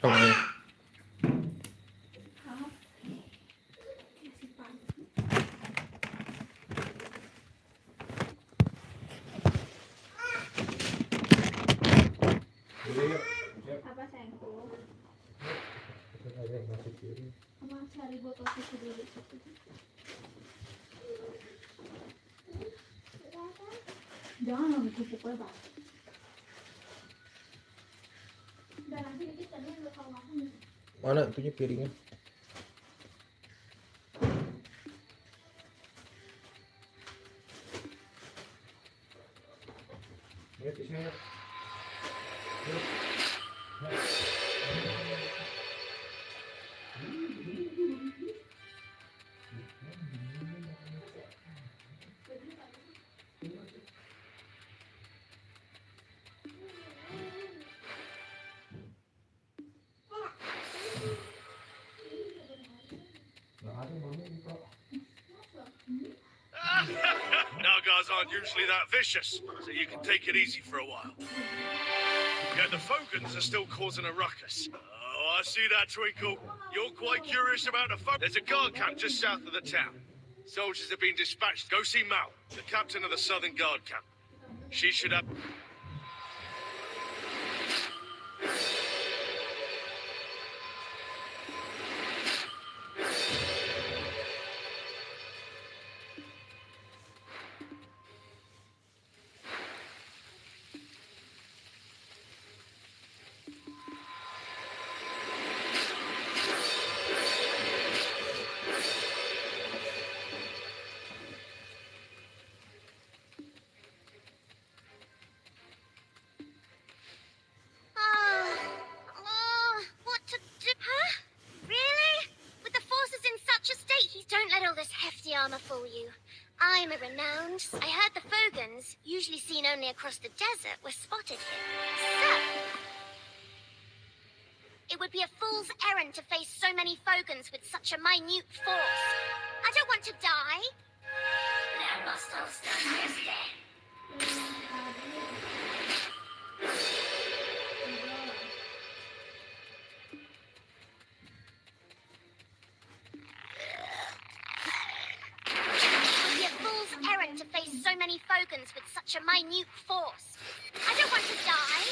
Không ai. Apa sayangku? Mama cari botol susu dulu. Jangan lagi pupuk lebar. Udah nanti kita udah kalau makan. Mana punya piringnya? Nagas aren't usually that vicious, so you can take it easy for a while. Yet the Fogans are still causing a ruckus. Oh, I see that twinkle. You're quite curious about the Fogans. There's a guard camp just south of the town. Soldiers have been dispatched. Go see Mal, the captain of the Southern Guard camp. She should have... What to do? Huh? Really? With the forces in such a state, don't let all this hefty armor fool you. I'm a renowned... I heard the Fogans, usually seen only across the desert, were spotted here. So... it would be a fool's errand to face so many Fogans with such a minute force. I don't want to die. To face so many Fogans with such a minute force. I don't want to die.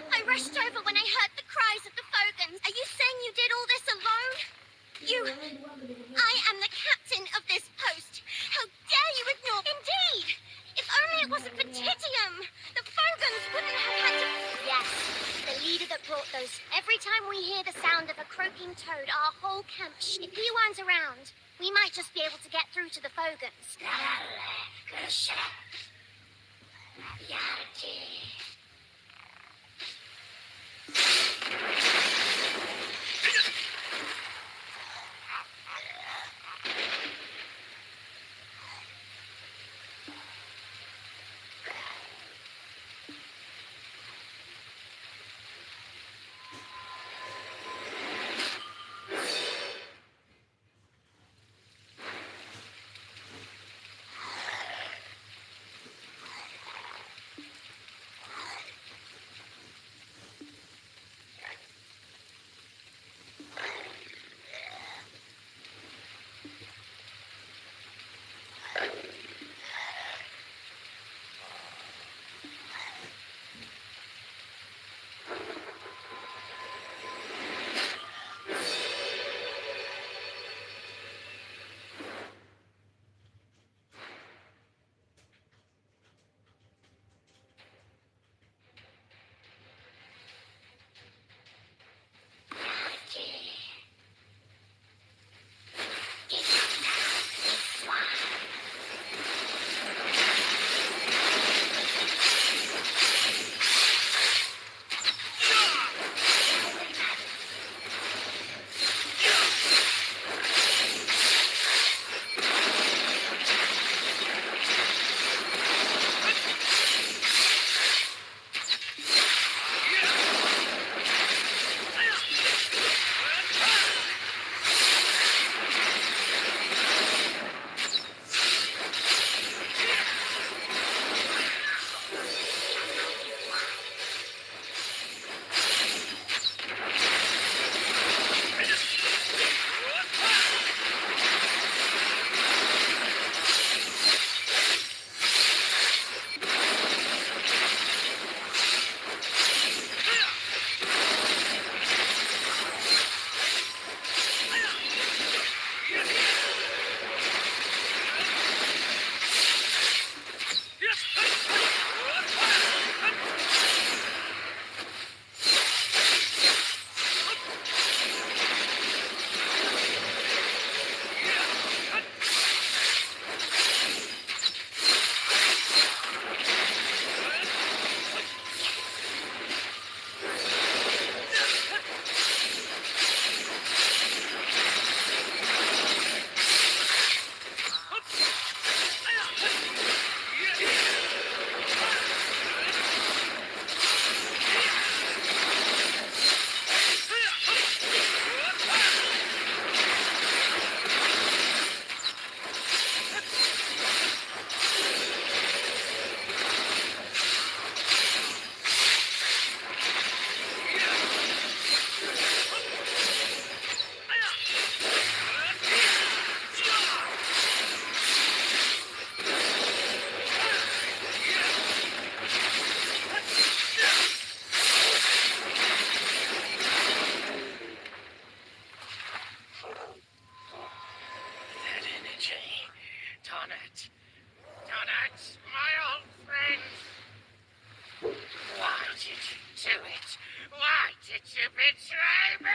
I rushed over when I heard the cries of the Fogans. Are you saying you did all this alone? I am the captain of this post. How dare you ignore... Indeed! If only it wasn't for Titium, the Fogans wouldn't have had to... Yes, the leader that brought those... Every time we hear the sound of a croaking toad, our whole camp... If he weren't around, we might just be able to get through to the Fogans. Donut! Donut, my old friend! Why did you do it? Why did you betray me?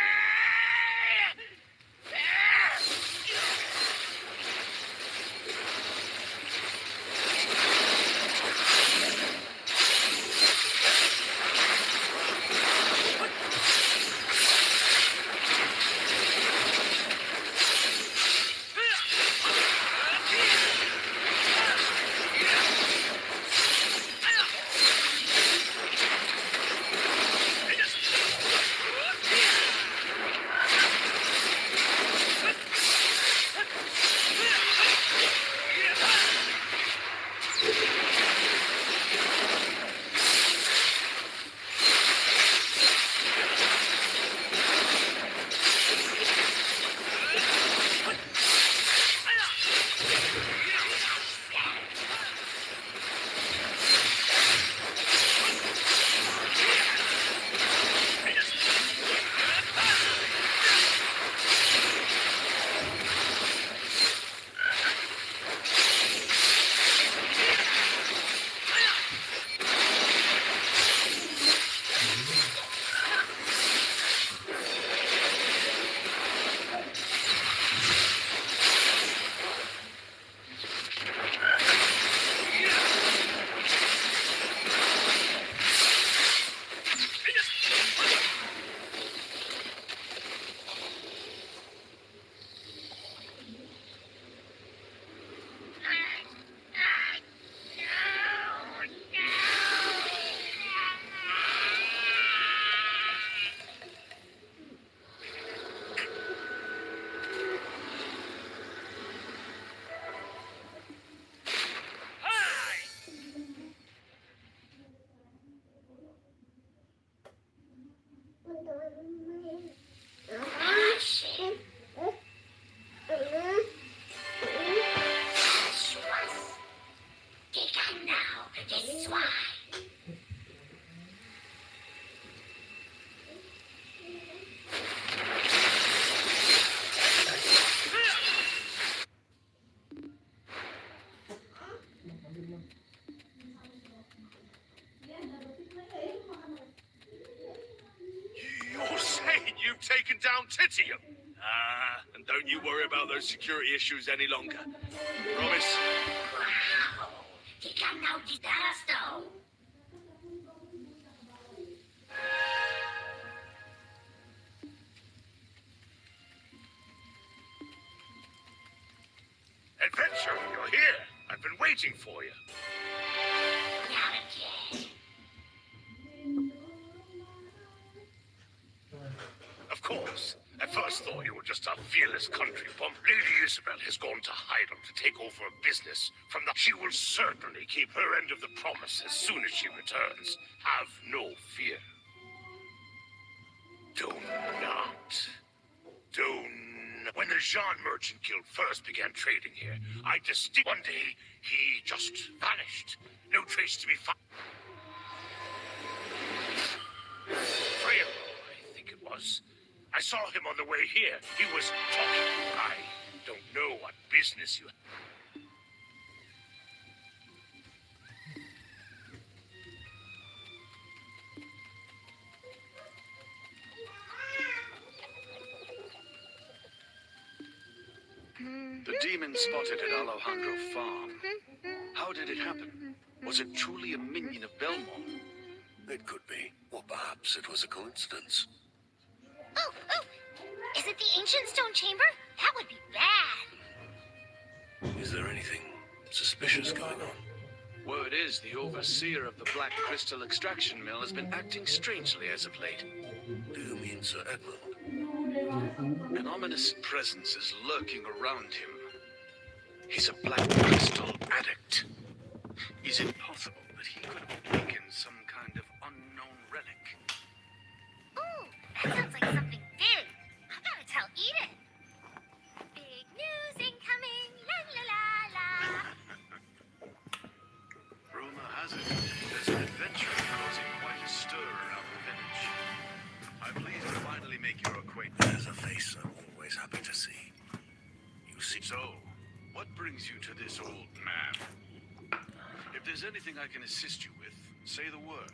You're saying you've taken down Titium? And don't you worry about those security issues any longer. Promise? Adventure, you're here. I've been waiting for you. Of course. At first thought you were just a fearless country bump. Lady Isabel has gone to Highland to take over a business from the... She will certainly keep her end of the promise as soon as she returns. Have no fear. Do not. When the Jean Merchant Guild first began trading here, one day, he just vanished. No trace to be found. Freya, I think it was. I saw him on the way here. He was talking. I don't know what business you... The demon spotted at Alejandro Farm. How did it happen? Was it truly a minion of Belmont? It could be. Or perhaps it was a coincidence. Oh, is it the ancient stone chamber? That would be bad. Is there anything suspicious going on? Word is the overseer of the Black Crystal Extraction Mill has been acting strangely as of late. Do you mean Sir Edmund? An ominous presence is lurking around him. He's a Black Crystal addict. Is it possible that he could have taken some kind of unknown relic? Ooh, that sounds like something big. I gotta tell Edith. Big news incoming, la la la la. Rumor has it there's an adventurer causing quite a stir around the village. I'm pleased to finally make your acquaintance. There's a face I'm always happy to see. You see... So, what brings you to this old man. If there's anything I can assist you with, say the word.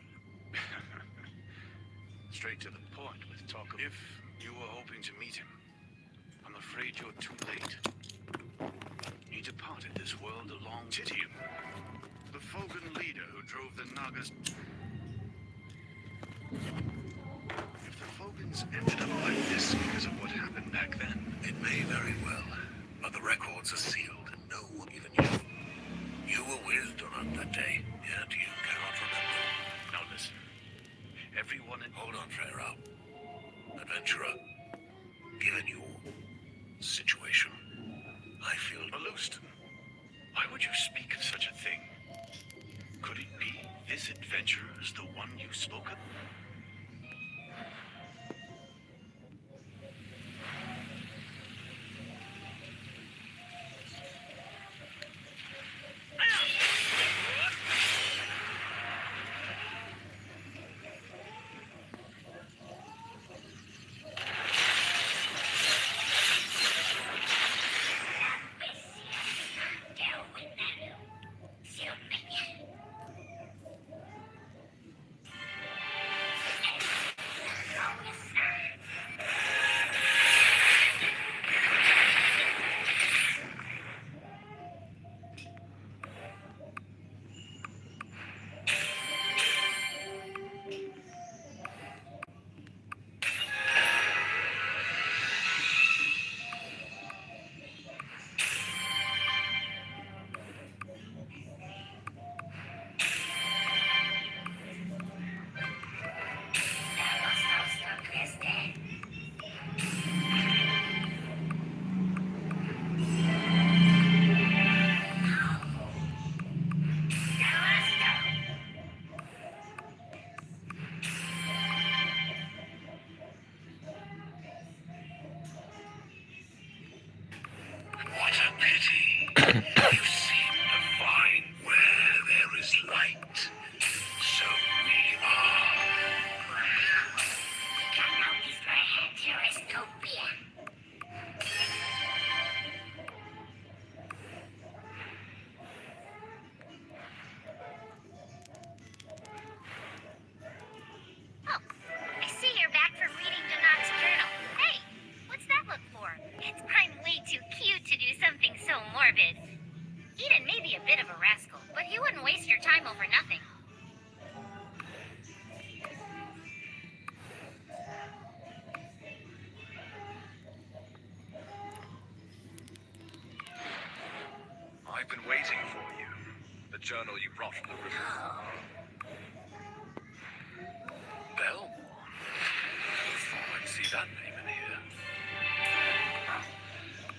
Straight to the point with talk of... If you were hoping to meet him, I'm afraid you're too late. He departed this world along Titium, the Fogan leader who drove the Nagas. If the Fogans ended up like this because of what happened back then, It may very well, but the records are sealed and no one, even you. You were with Donut that day, yet you cannot remember. now listen. Everyone in... Hold on, Pharaoh. Adventurer, given your situation, I feel... Alustan, why would you speak of such a thing? Could it be this adventurer is the one you spoke of? What a pity. You seem to find where there is light. So we are. We got no beforehand to Restopia. Oh, I see you're back from reading Donat's journal. Hey, what's that look for? I'm way too cute to do something so morbid. Eden may be a bit of a rascal, but he wouldn't waste your time over nothing. I've been waiting for you. The journal you brought from the river. Belmore? I'd see that name in here.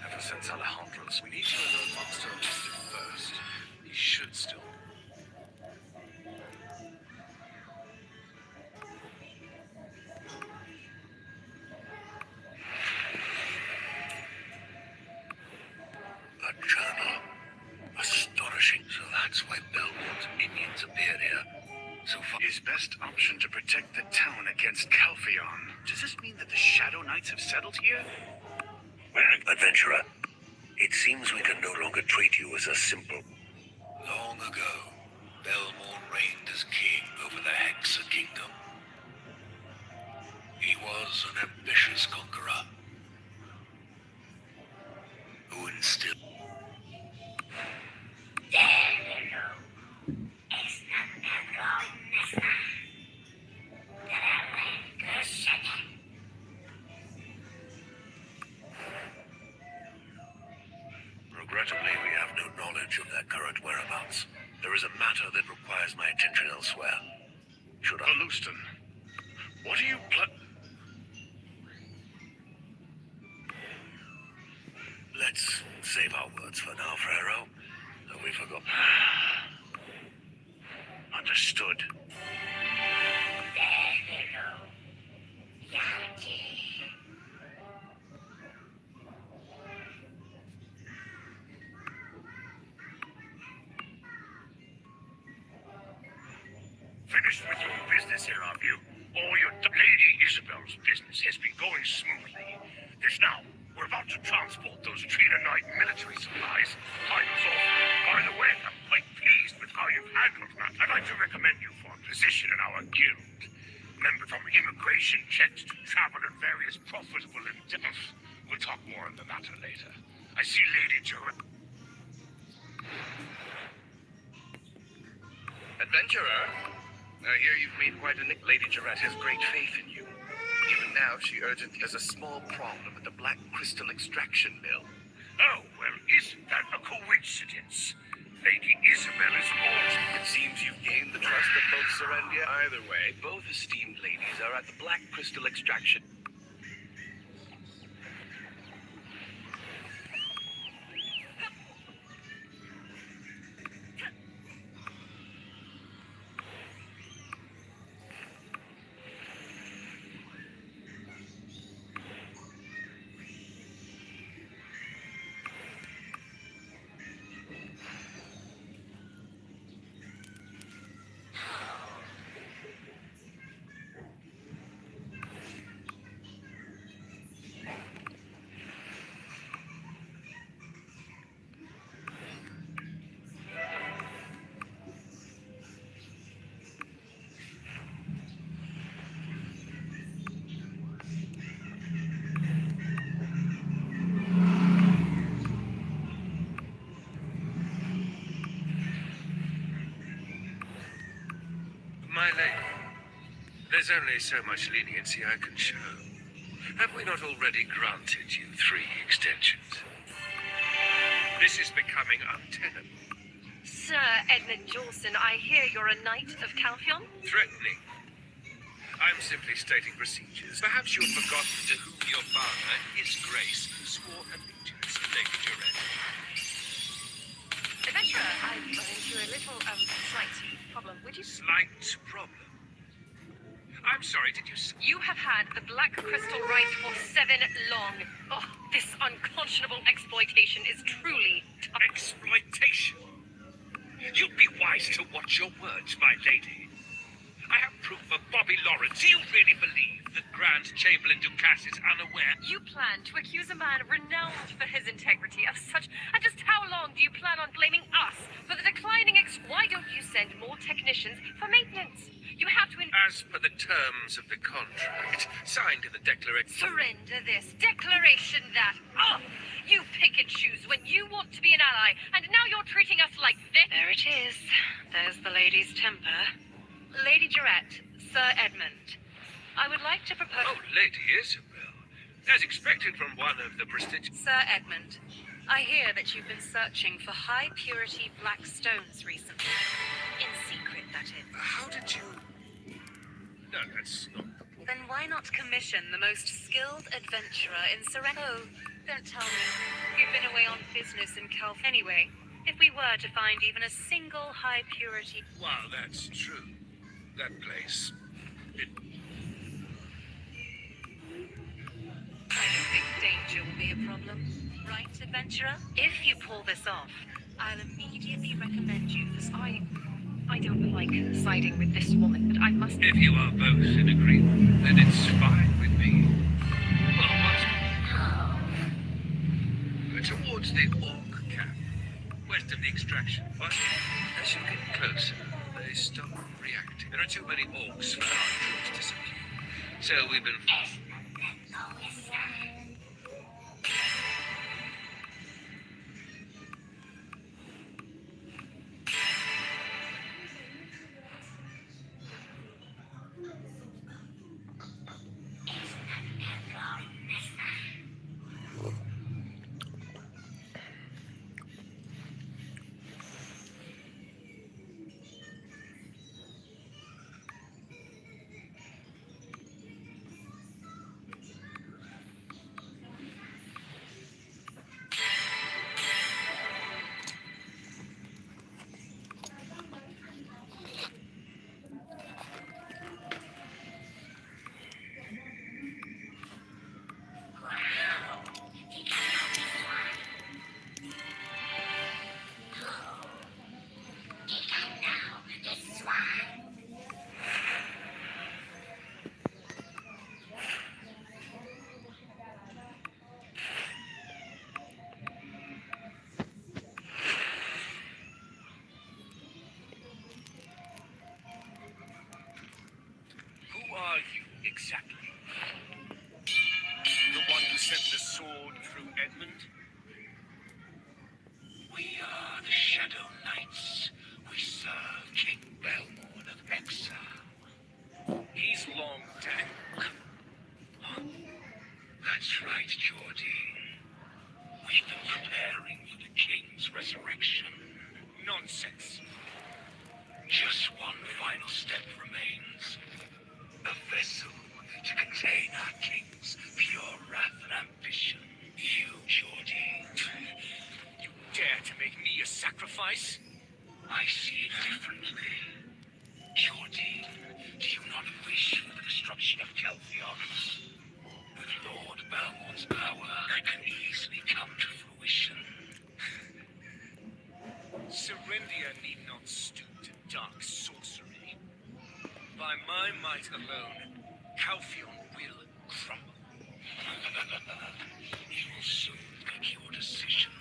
Ever since Alejandro's, we need to alert Master Augustin first. He should still... A journal. Astonishing. So that's why Belmont's minions appeared here. So far. His best option to protect the town against Calpheon. Does this mean that the Shadow Knights have settled here? Adventurer, it seems we can no longer treat you as a simple... Long ago, Belmont reigned as king over the Hexa Kingdom. He was an ambitious conqueror who instilled... Regrettably, we have no knowledge of their current whereabouts. There is a matter that requires my attention elsewhere. Should I... Alustan, what are you Let's save our words for now, Frero. Have we forgotten? Understood. Finished with your business here, have you? All your Lady Isabel's business has been going smoothly. Just now, we're about to transport those Trina Knight military supplies. Time is off. By the way, intent to travel in various profitable endeavors. We'll talk more on the matter later. I see Lady Joan. Adventurer, I hear you've made quite a nick. Lady Jarrett has great faith in you. Even now, she urgently has a small problem with the black crystal extraction mill. Oh, well, isn't that a coincidence? Lady Isabella's also. It seems you've gained the trust of both Serendia. Either way, both esteemed ladies are at the black crystal extraction. My lady, there's only so much leniency I can show. Have we not already granted you 3 extensions? This is becoming untenable. Sir Edmund Jawson, I hear you're a knight of Calphion? Threatening. I'm simply stating procedures. Perhaps you've forgotten to whom your father, His Grace, swore allegiance, Lady Jarrett. Adventurer, I've run into a little, slight problem. Would you... Slight problem. I'm sorry, did you... You have had the Black Crystal right for 7 long. Oh, this unconscionable exploitation is truly... Exploitation? You'd be wise to watch your words, my lady. I have proof of Bobby Lawrence. Do you really believe that Grand Chamberlain Ducasse is unaware? You plan to accuse a man renowned for his integrity of such... And just how long do you plan on blaming us for the declining Why don't you send more technicians for maintenance? You have to... As per the terms of the contract, signed in the declaration... Surrender this, declaration that. Oh, you pick and choose when you want to be an ally, and now you're treating us like this. There it is. There's the lady's temper. Lady Jarrett, Sir Edmund, I would like to propose... Oh, Lady Isabel. As expected from one of the prestigious... Sir Edmund, I hear that you've been searching for high-purity black stones recently. In secret, that is. How did you... No, that's not... Then why not commission the most skilled adventurer in Serenity? Oh, don't tell me. You've been away on business in Calf anyway. If we were to find even a single high-purity... Well, that's true. That place... I don't think danger will be a problem. Right, adventurer? If you pull this off, I'll immediately recommend you, because I don't like siding with this woman, but I must... If you are both in agreement, then it's fine with me. Well, towards the Orc camp, west of the extraction. But as you get closer, they stop reacting. There are too many orcs for our troops to subdue. So we've been... Who are you exactly? nonsense. Just one final step remains. A vessel to contain our king's pure wrath and ambition. You, Geordie. You dare to make me a sacrifice? I see it differently. Geordie, do you not wish for the destruction of Caltheon? With Lord Balmor's power, that can easily come to fruition. Serendia need not stoop to dark sorcery. By my might alone, Caltheon will crumble. You will soon make your decision.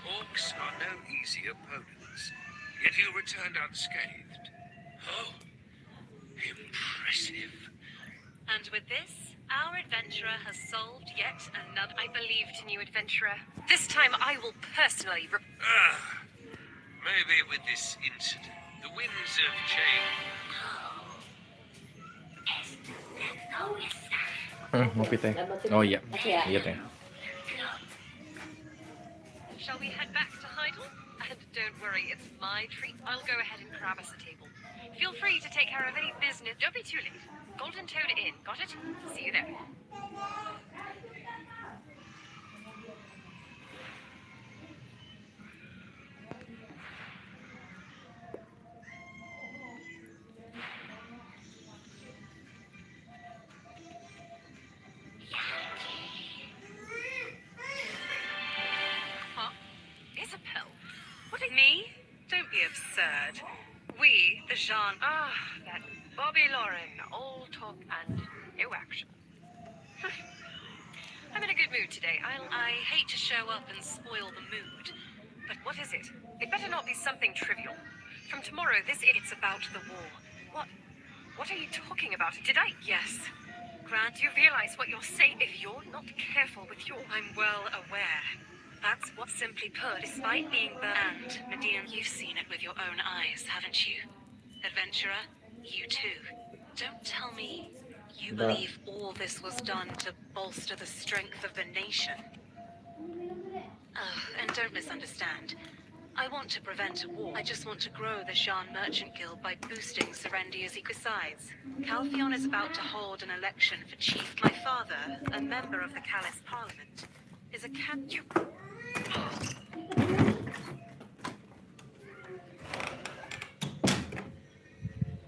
Orcs are no easy opponents, yet you returned unscathed. Oh, impressive. And with this, our adventurer has solved yet another. I believed in you, adventurer. This time I will personally. Maybe with this incident, the winds of change. Ngopi teh. Oh iya. Iya teh. Shall we head back to Heidel? And don't worry, it's my treat. I'll go ahead and grab us a table. Feel free to take care of any business. Don't be too late. Golden Toad Inn, got it? See you there. Huh? Isabel? What are me? Don't be absurd. We, the Jean. That Bobby Lauren, all talk and no action. I'm in a good mood today. I hate to show up and spoil the mood. But what is it? It better not be something trivial. From tomorrow, it's about the war. What are you talking about? Did I? Yes. Grant, you realize what you're saying? If you're not careful with your... I'm well aware. That's what, simply put, despite being burned, Medea, you've seen it with your own eyes, haven't you? Adventurer, you too. Don't tell me you believe all this was done to bolster the strength of the nation. Oh, and don't misunderstand. I want to prevent a war. I just want to grow the Shan Merchant Guild by boosting Serendia's ecosystem. Besides, Caltheon is about to hold an election for chief. My father, a member of the Callis Parliament, is a you.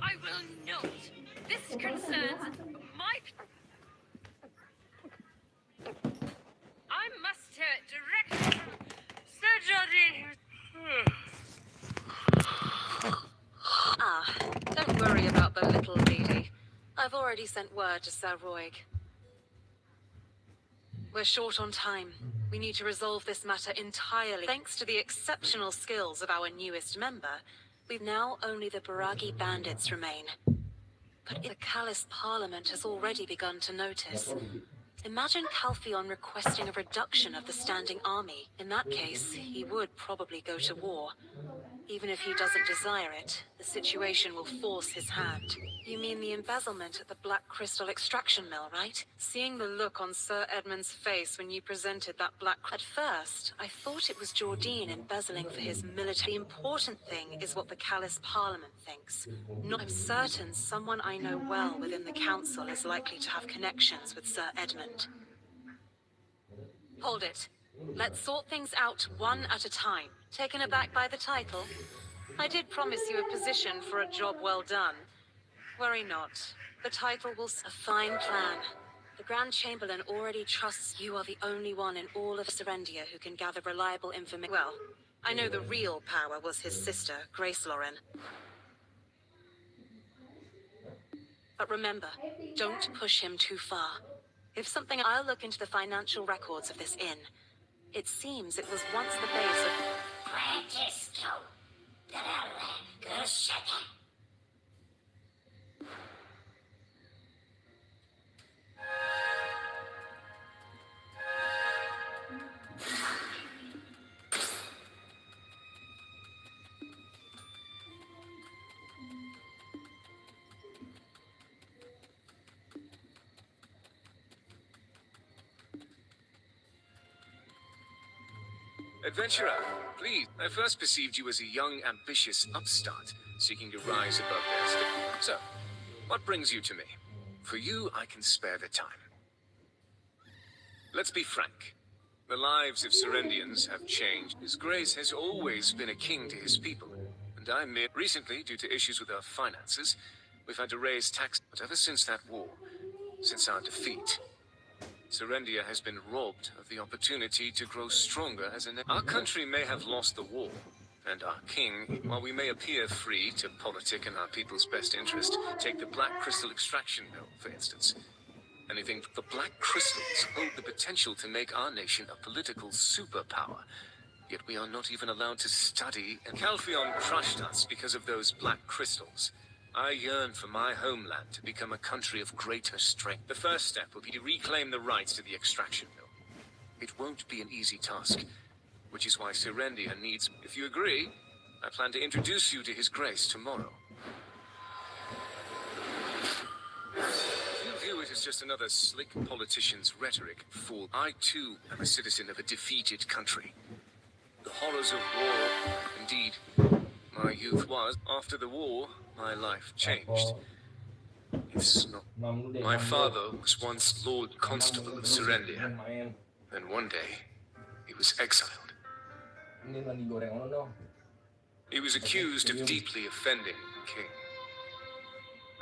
I will note. This concerns my... I must direct surgery. Don't worry about the little lady. I've already sent word to Sir Roig. We're short on time. We need to resolve this matter entirely. Thanks to the exceptional skills of our newest member, we've now only the Baragi bandits remain. But the Callous Parliament has already begun to notice. Imagine Calpheon requesting a reduction of the standing army. In that case, he would probably go to war. Even if he doesn't desire it, the situation will force his hand. You mean the embezzlement at the Black Crystal extraction mill, right? Seeing the look on Sir Edmund's face when you presented that black... At first, I thought it was Jordine embezzling for his military. The important thing is what the Callous Parliament thinks. I'm certain someone I know well within the council is likely to have connections with Sir Edmund. Hold it. Let's sort things out one at a time. Taken aback by the title? I did promise you a position for a job well done. Worry not. The title will... A fine plan. The Grand Chamberlain already trusts you are the only one in all of Serendia who can gather reliable information. Well, I know the real power was his sister, Grace Lauren. But remember, don't push him too far. If something... I'll look into the financial records of this inn. It seems it was once the base of... Adventurer, please. I first perceived you as a young, ambitious upstart, seeking to rise above their state. So, what brings you to me? For you, I can spare the time. Let's be frank. The lives of Serendians have changed. His Grace has always been a king to his people, and recently, due to issues with our finances, we've had to raise taxes. But ever since that war, since our defeat, Serendia has been robbed of the opportunity to grow stronger as a... Our country may have lost the war, and our king, while we may appear free to politic in our people's best interest, take the Black Crystal extraction mill, for instance. Anything, the Black Crystals hold the potential to make our nation a political superpower, yet we are not even allowed to study, and Calpheon crushed us because of those Black Crystals. I yearn for my homeland to become a country of greater strength. The first step will be to reclaim the rights to the extraction mill. It won't be an easy task, which is why Serendia needs... If you agree, I plan to introduce you to His Grace tomorrow. If you view it as just another slick politician's rhetoric, fool, I too am a citizen of a defeated country. The horrors of war, indeed, my youth was. After the war, my life changed. It's not... My father was once Lord Constable of Serendia. Then one day, he was exiled. He was accused of deeply offending the king.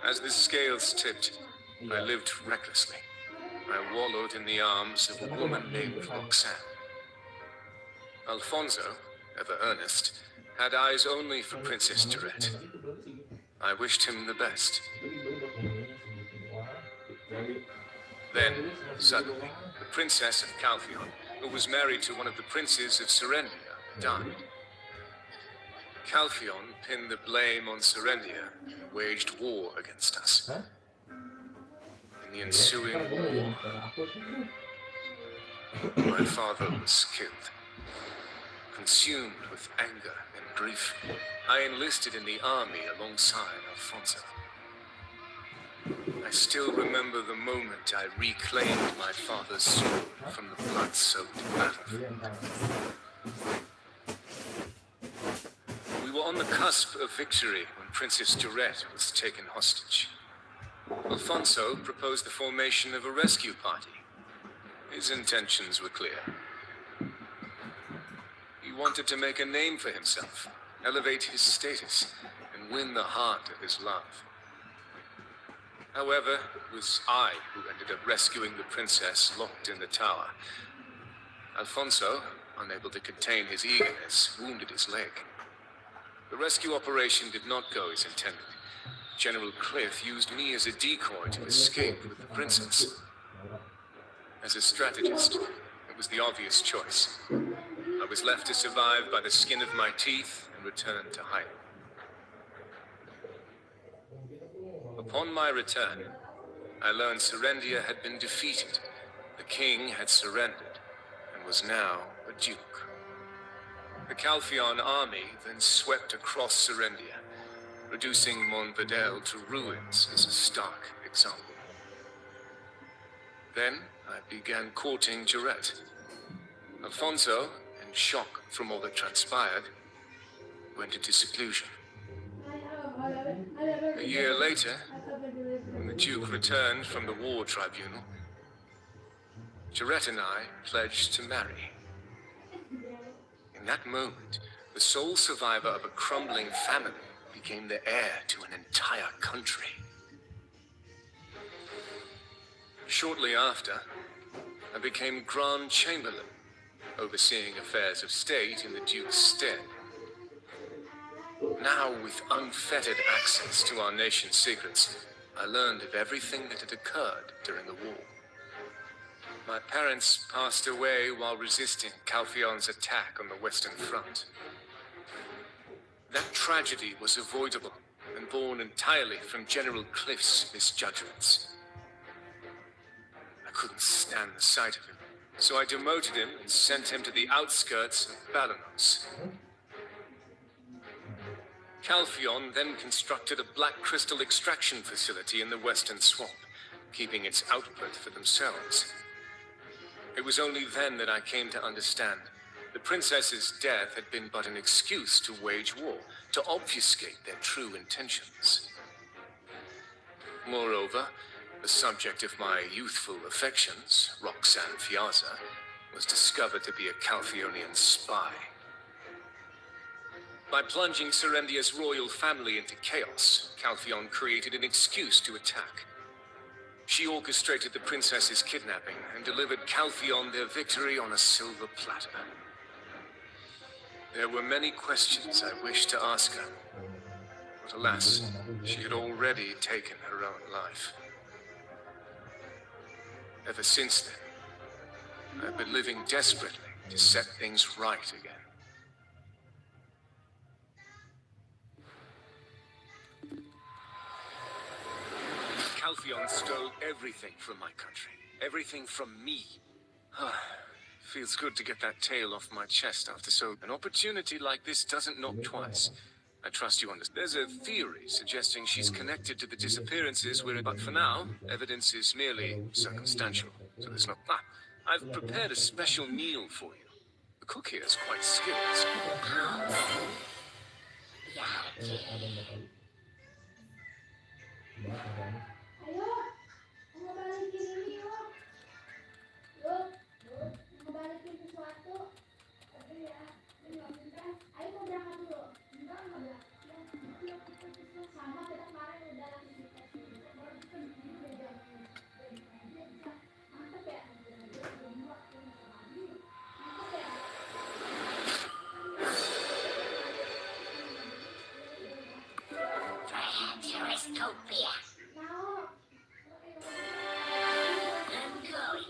As the scales tipped, I lived recklessly. I wallowed in the arms of a woman named Roxanne. Alfonso, ever earnest, had eyes only for Princess Durette. I wished him the best. Then, suddenly, the Princess of Calpheon, who was married to one of the princes of Serendia, died. Calpheon pinned the blame on Serendia and waged war against us. In the ensuing war, my father was killed. Consumed with anger and grief, I enlisted in the army alongside Alfonso. I still remember the moment I reclaimed my father's sword from the blood-soaked battlefield. We were on the cusp of victory when Princess Durette was taken hostage. Alfonso proposed the formation of a rescue party. His intentions were clear. He wanted to make a name for himself, elevate his status, and win the heart of his love. However, it was I who ended up rescuing the princess locked in the tower. Alfonso, unable to contain his eagerness, wounded his leg. The rescue operation did not go as intended. General Cliff used me as a decoy to escape with the princess. As a strategist, it was the obvious choice. I was left to survive by the skin of my teeth and return to hiding. Upon my return, I learned Serendia had been defeated. The king had surrendered and was now a duke. The Calpheon army then swept across Serendia, reducing Monvedel to ruins as a stark example. Then I began courting Jarrett. Alfonso, in shock from all that transpired, went into seclusion. A year later, when the Duke returned from the war tribunal, Jarrett and I pledged to marry. In that moment, the sole survivor of a crumbling family became the heir to an entire country. Shortly after, I became Grand Chamberlain, overseeing affairs of state in the Duke's stead. Now, with unfettered access to our nation's secrets, I learned of everything that had occurred during the war. My parents passed away while resisting Calpheon's attack on the Western Front. That tragedy was avoidable and born entirely from General Cliff's misjudgments. I couldn't stand the sight of him, so I demoted him and sent him to the outskirts of Balanos. Calpheon then constructed a black crystal extraction facility in the Western Swamp, keeping its output for themselves. It was only then that I came to understand the princess's death had been but an excuse to wage war, to obfuscate their true intentions. Moreover, the subject of my youthful affections, Roxanne Fiazza, was discovered to be a Calpheonian spy. By plunging Serendia's royal family into chaos, Calpheon created an excuse to attack. She orchestrated the princess's kidnapping and delivered Calpheon their victory on a silver platter. There were many questions I wished to ask her, but alas, she had already taken her own life. Ever since then, I've been living desperately to set things right again. Calpheon stole everything from my country. Everything from me. Feels good to get that tail off my chest after so... An opportunity like this doesn't knock twice. I trust you understand. There's a theory suggesting she's connected to the disappearances but for now, evidence is merely circumstantial. So there's not... I've prepared a special meal for you. The cook here is quite skilled. Ayo, mau balikin ini yuk. Yuk, mau balikin sesuatu. Tapi ya, ini nggak bentar. Ayo mau berangkat dulu. Enggak berangkat. Ya, sama kita kemarin udah lagi di tes. Baru kita begini udah jam. Mantap ya. Dystopia. I'm going.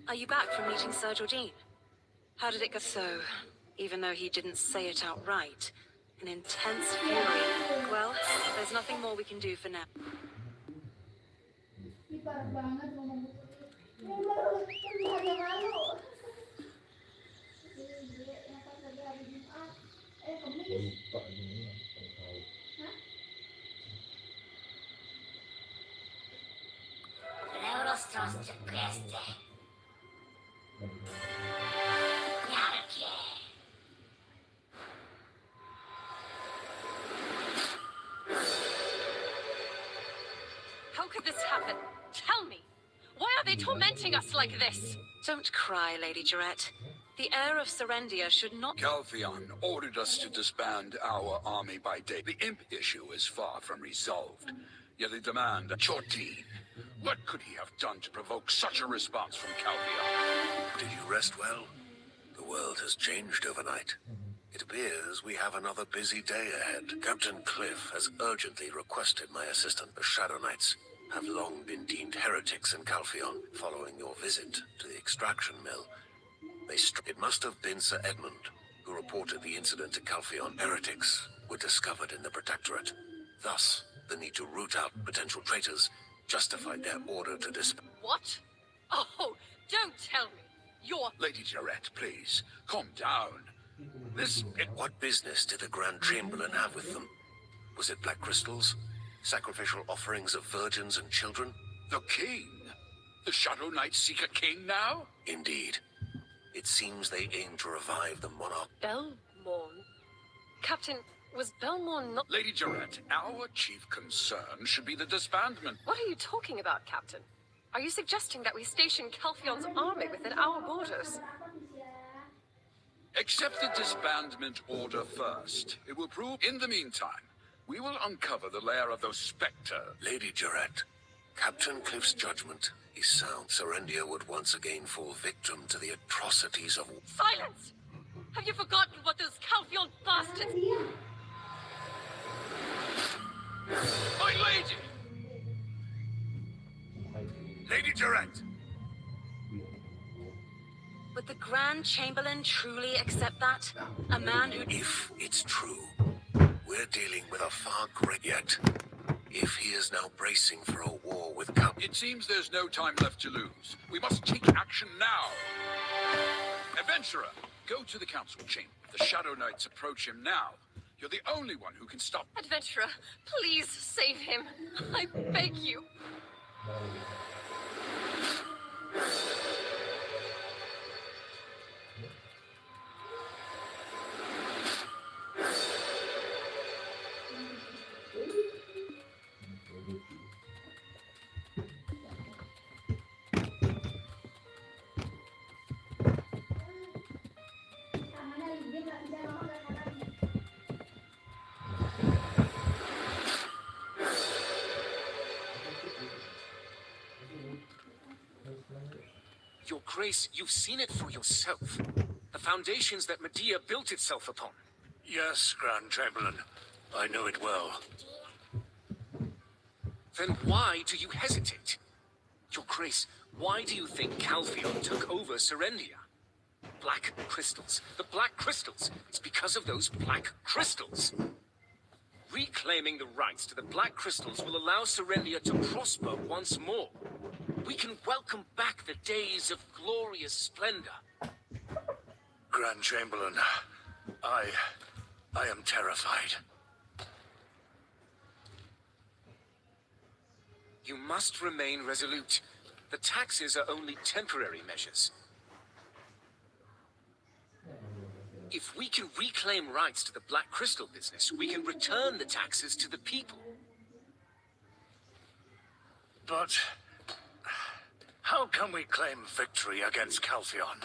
Are you back from meeting Sir Jordan? How did it go? So, even though he didn't say it outright, an intense fury. Well, there's nothing more we can do for now. Ini parah banget ngomong baru hari yang lalu. Yang pas lagi hari Jumat, Kamis. Eurostos to Preste. How could this happen? Tell me. Why are they tormenting us like this? Don't cry, Lady Jarrett. The heir of Serendia should not... Calpheon ordered us to disband our army by day. The imp issue is far from resolved. Yet they demand a Jordine. What could he have done to provoke such a response from Calvion? Did you rest well? The world has changed overnight. It appears we have another busy day ahead. Captain Cliff has urgently requested my assistance. The Shadow Knights have long been deemed heretics in Calphion, following your visit to the extraction mill. It must have been Sir Edmund who reported the incident to Calphion. Heretics were discovered in the Protectorate. Thus, the need to root out potential traitors justified their order to disband. What? Oh, don't tell me. You're... Lady Jarrett, please, calm down. What business did the Grand Chamberlain have with them? Was it black crystals? Sacrificial offerings of virgins and children? The king? The Shadow Knights seek a king now? Indeed. It seems they aim to revive the monarch. Belmorn? Captain, was Belmorn not... Lady Jarrett, our chief concern should be the disbandment. What are you talking about, Captain? Are you suggesting that we station Calphion's army within our borders? Accept the disbandment order first. It will prove... In the meantime, we will uncover the lair of those spectres. Lady Jarrett, Captain Cliff's judgment is sound. Serendia would once again fall victim to the atrocities of... Silence! Have you forgotten what those Calphion bastards... My lady! Lady Jarrett! Would the Grand Chamberlain truly accept that? A man who... If it's true, we're dealing with a far greater yet. If he is now bracing for a war with It seems there's no time left to lose. We must take action now. Adventurer, go to the council chamber. If the Shadow Knights approach him now, you're the only one who can stop. Adventurer, please save him. I beg you. Your Grace, you've seen it for yourself. The foundations that Medea built itself upon. Yes, Grand Chamberlain. I know it well. Then why do you hesitate? Your Grace, why do you think Calphion took over Serendia? Black crystals. The black crystals. It's because of those black crystals. Reclaiming the rights to the black crystals will allow Serendia to prosper once more. We can welcome back the days of glorious splendor. Grand Chamberlain, I am terrified. You must remain resolute. The taxes are only temporary measures. If we can reclaim rights to the Black Crystal business, we can return the taxes to the people. But how can we claim victory against Calphion?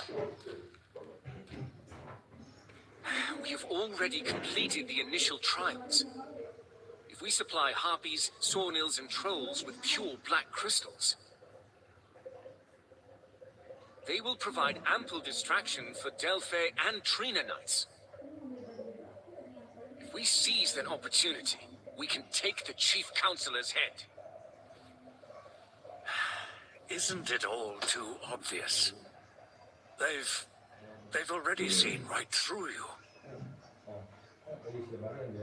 We have already completed the initial trials. If we supply harpies, sawnills, and trolls with pure black crystals, they will provide ample distraction for Delphi and Trina Knights. If we seize that opportunity, we can take the Chief Counselor's head. Isn't it all too obvious? They've already seen right through you.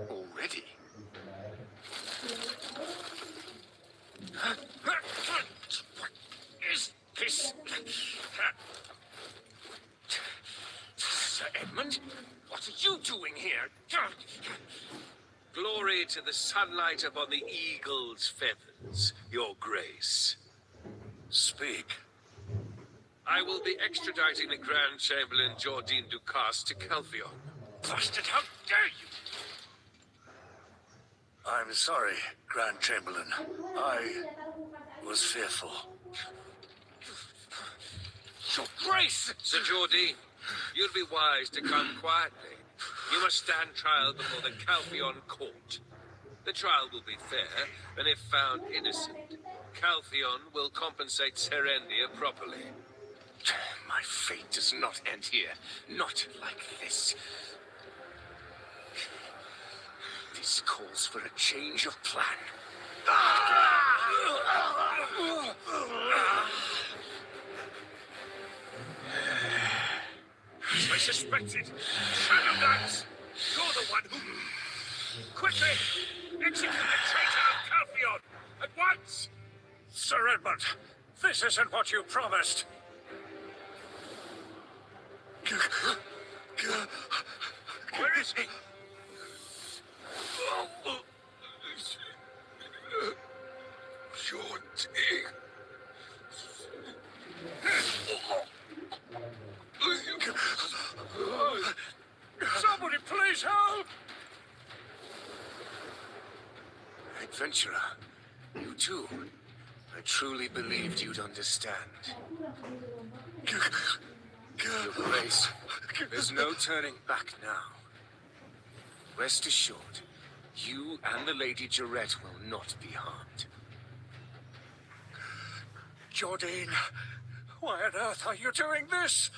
Already? What is this? Sir Edmund? What are you doing here? Glory to the sunlight upon the eagle's feathers, Your Grace. Speak. I will be extraditing the Grand Chamberlain Jordine Ducasse to Calphion. Bastard, how dare you! I'm sorry, Grand Chamberlain. I was fearful. Your Grace! Sir Jordine, you'd be wise to come quietly. You must stand trial before the Calphion court. The trial will be fair, and if found innocent, Caltheon will compensate Serendia properly. My fate does not end here. Not like this. This calls for a change of plan. As I suspected, Shadow Knights, you're the one who... Quickly, execute the traitor of Calpheon, at once! Sir Edmund, this isn't what you promised. Where is he? Somebody please help! Adventurer, you too. I truly believed you'd understand. Your Grace, there's no turning back now. Rest assured, you and the Lady Jarrett will not be harmed. Jordine, why on earth are you doing this?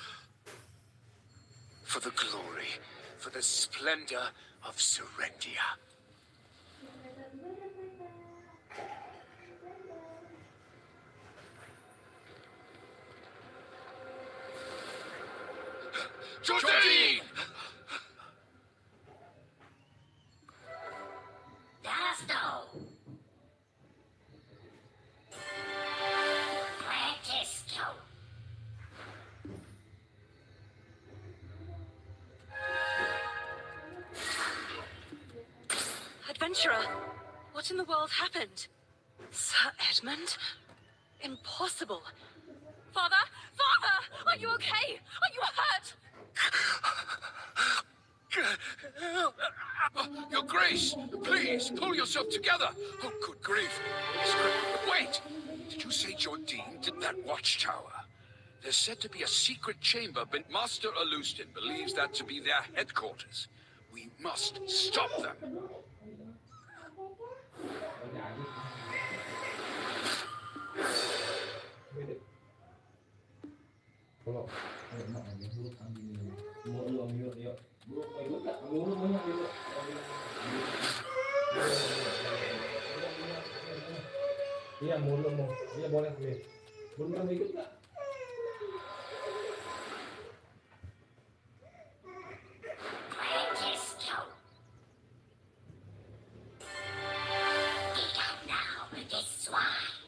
For the glory, for the splendor of Serendia. Jordine! Let us know. Practice go. Adventurer, what in the world happened? Sir Edmund? Impossible. Father? Father! Are you okay? Are you hurt? Your Grace, please, pull yourself together. Oh, good grief. Wait! Did you say Jordine did that watchtower? There's said to be a secret chamber, but Master Alustin believes that to be their headquarters. We must stop them. Iya, mulu mau. Iya boleh nih. Belum ikut nggak? Practice go. Get up now, this swine.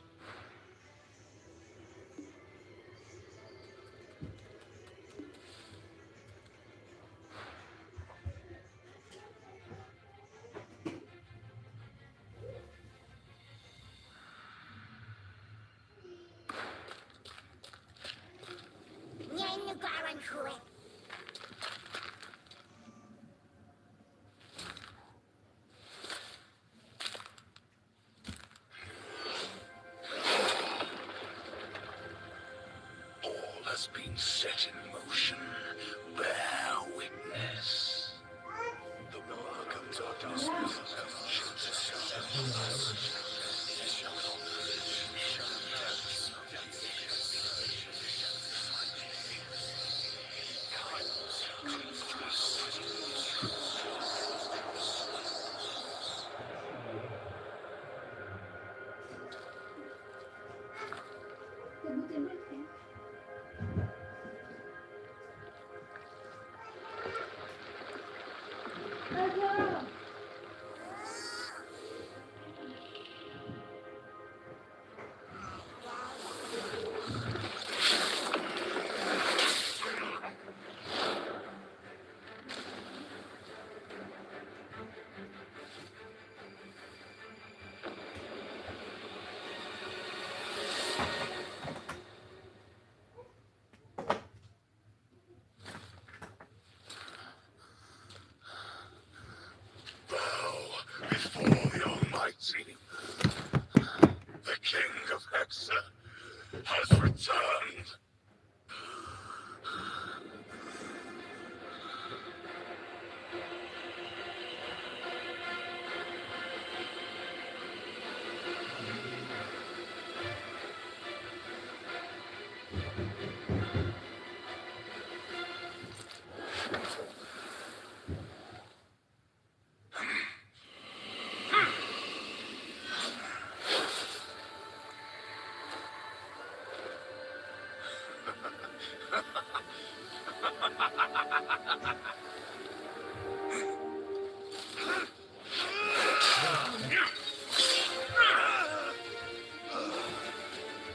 Nhanh Baron Quick. All has been set in motion. Bear witness. The work of darkness Sebutin mereka. Aduh.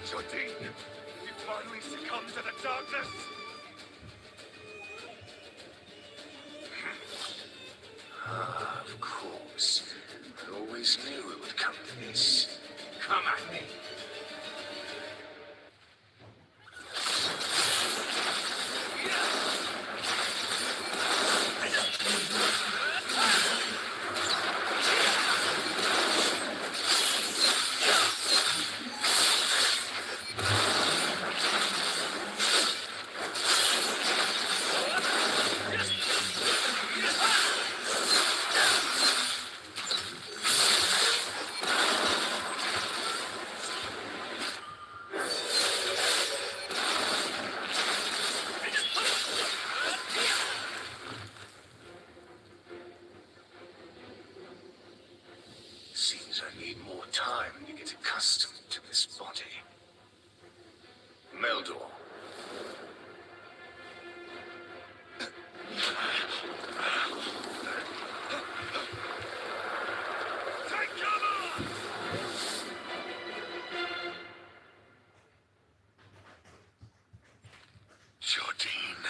Jardine, you finally succumbed to the darkness? Ah, of course. I always knew it would come to this. Come at me. Seems I need more time to get accustomed to this body. Meldor. Take cover! Jardine.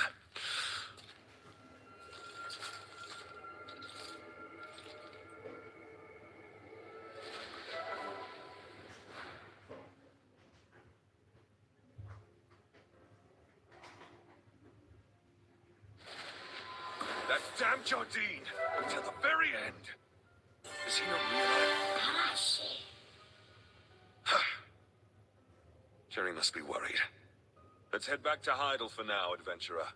That damn Jardine! To the very end! Does he not realize? Jerry must be worried. Let's head back to Heidel for now, adventurer.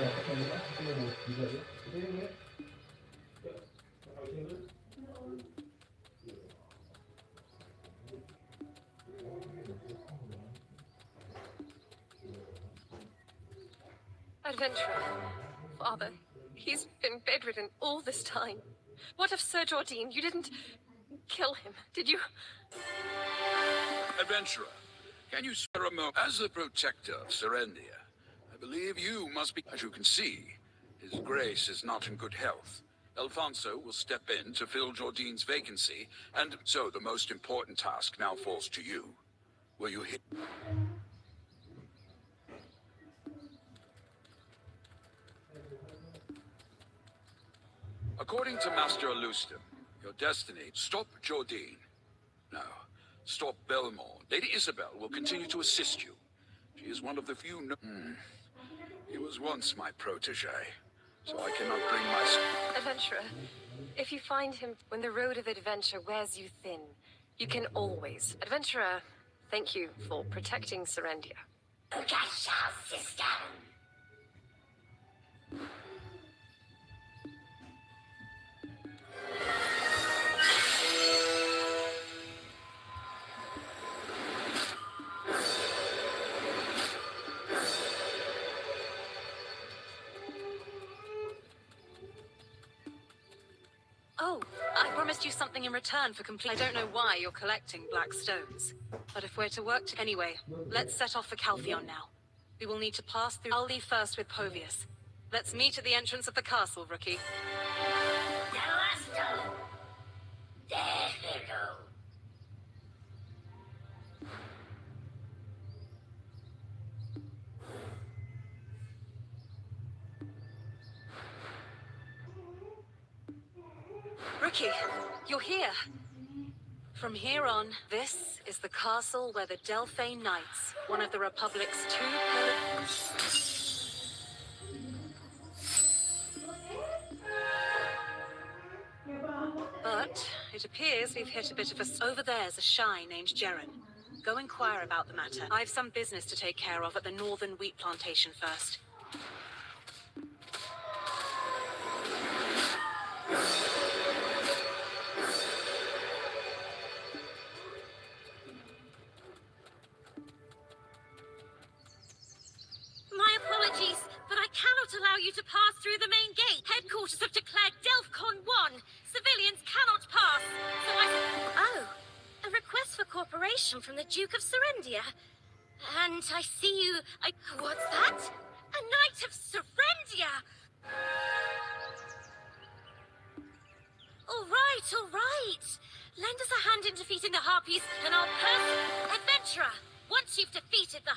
Ya, kita buka, kita mau juga ya. Kita ini ya. Ya, kalau sini dulu. Adventurer. Father, he's been bedridden all this time. What of Sir Jordine? You didn't kill him, did you? Adventurer, can you spare a moment? As the protector of Serendia, I believe you must be... As you can see, His Grace is not in good health. Alfonso will step in to fill Jordine's vacancy, and so the most important task now falls to you. Will you hit... According to Master Alustin, your destiny, stop Jordine. No, stop Belmore. Lady Isabel will continue to assist you. She is one of the few He was once my protege, so I cannot bring my... Adventurer, if you find him when the road of adventure wears you thin, you can always... Adventurer, thank you for protecting Serendia. Oh, I promised you something in return for complete... I don't know why you're collecting black stones. But if we're to work to... Anyway, let's set off for Calpheon now. We will need to pass through... I'll leave first with Povius. Let's meet at the entrance of the castle, rookie. Rookie, you're here. From here on, this is the castle where the Delphane Knights, one of the Republic's two pillars. But it appears we've hit a bit of a... Over there's a shy named Jeren. Go inquire about the matter. I've some business to take care of at the northern wheat plantation first. My apologies, but I cannot allow you to pass through the main gate. Headquarters have declared Delphcon 1. Civilians cannot pass. So Oh, a request for cooperation from the Duke of Serendia. And I see you... What's that? A Knight of Serendia! All right. Lend us a hand in defeating the Harpies, and I'll Adventurer, once you've defeated the...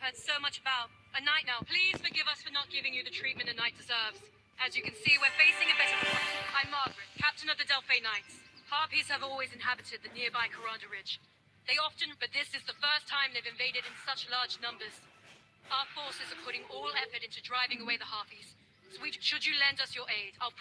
heard so much about. A knight now. Please forgive us for not giving you the treatment a knight deserves. As you can see, we're facing a better... I'm Margaret, captain of the Delphane Knights. Harpies have always inhabited the nearby Coranda Ridge. They often, but this is the first time they've invaded in such large numbers. Our forces are putting all effort into driving away the Harpies. So should you lend us your aid, I'll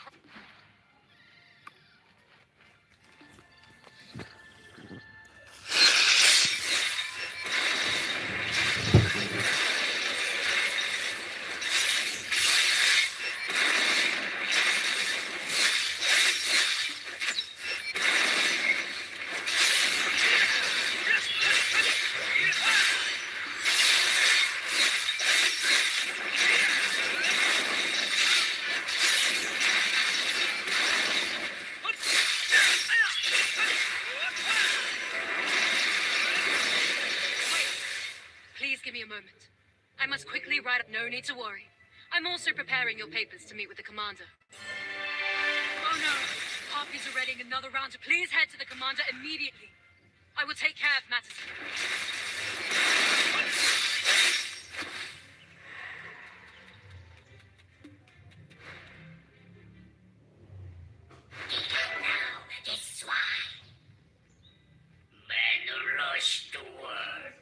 No need to worry. I'm also preparing your papers to meet with the commander. Oh no! Harpies are readying another round. Please head to the commander immediately. I will take care of matters. Now, this one. Men rush toward.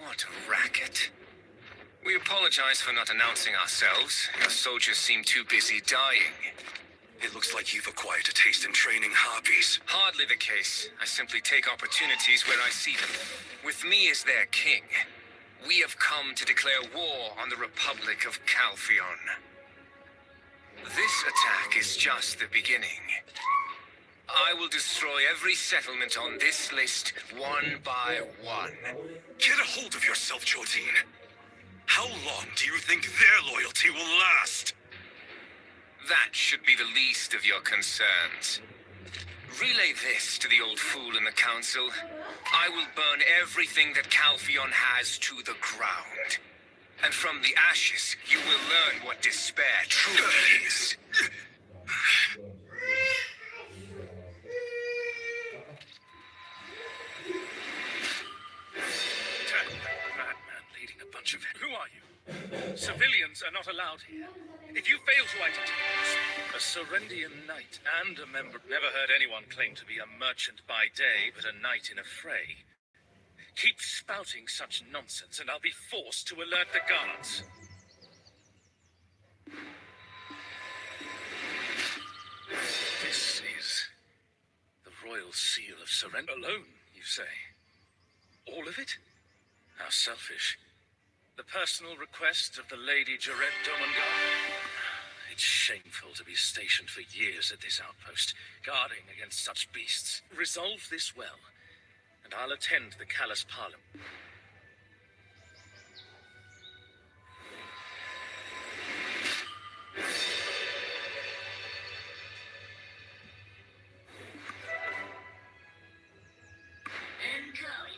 What a racket. We apologize for not announcing ourselves. Your soldiers seem too busy dying. It looks like you've acquired a taste in training harpies. Hardly the case. I simply take opportunities where I see them. With me as their king, we have come to declare war on the Republic of Calphion. This attack is just the beginning. I will destroy every settlement on this list, one by one. Get a hold of yourself, Jordine. How long do you think their loyalty will last? That should be the least of your concerns. Relay this to the old fool in the council. I will burn everything that Calphion has to the ground. And from the ashes, you will learn what despair truly is. Madman leading a bunch of... Who are you? Civilians are not allowed here. If you fail to identify us, a Serendian knight and a member... Never heard anyone claim to be a merchant by day, but a knight in a fray. Keep spouting such nonsense, and I'll be forced to alert the guards. This is the royal seal of surrender. Alone, you say? All of it? How selfish. The personal request of the Lady Jaret Domingar? It's shameful to be stationed for years at this outpost, guarding against such beasts. Resolve this well, and I'll attend the Callous Parliament. I'm going.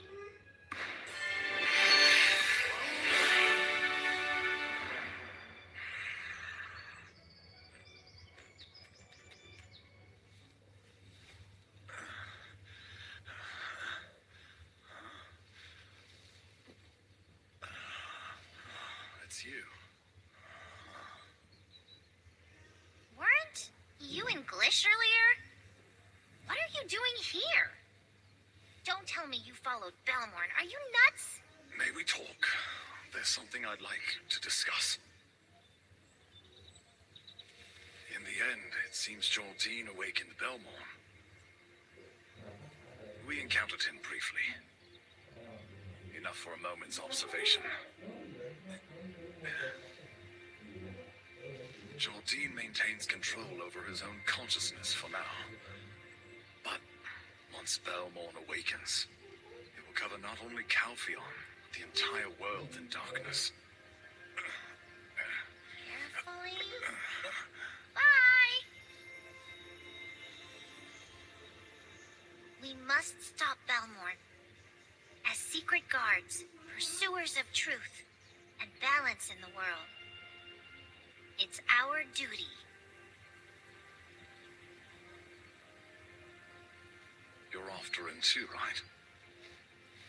It's you. Weren't you in Glish earlier? What are you doing here? Don't tell me you followed Belmorn. Are you nuts? May we talk? There's something I'd like to discuss. In the end, it seems Jordine awakened Belmorn. We encountered him briefly. Enough for a moment's observation. Jordine maintains control over his own consciousness for now. But once Belmorn awakens, it will cover not only Calpheon, but the entire world in darkness. Carefully. Bye. We must stop Belmorn. As secret guards, pursuers of truth, and balance in the world. It's our duty. You're after him too, right?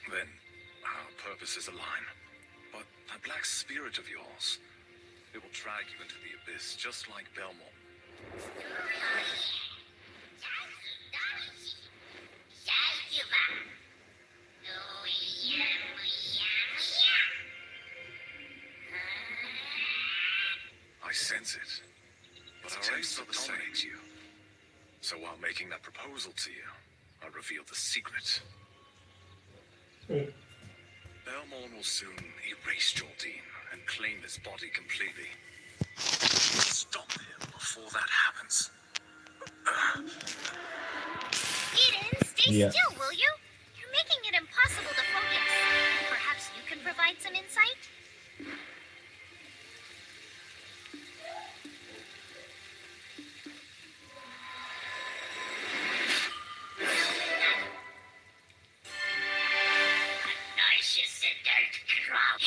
Then our purposes align. But that black spirit of yours, it will drag you into the abyss, just like Belmorn. I sense it. But our aims are the same. You. So while making that proposal to you, I revealed the secret. Belmorn will soon erase Jordine and claim his body completely. Stop him before that happens. Eden, stay still, will you? You're making it impossible to focus. Perhaps you can provide some insight? Nicest adult crop.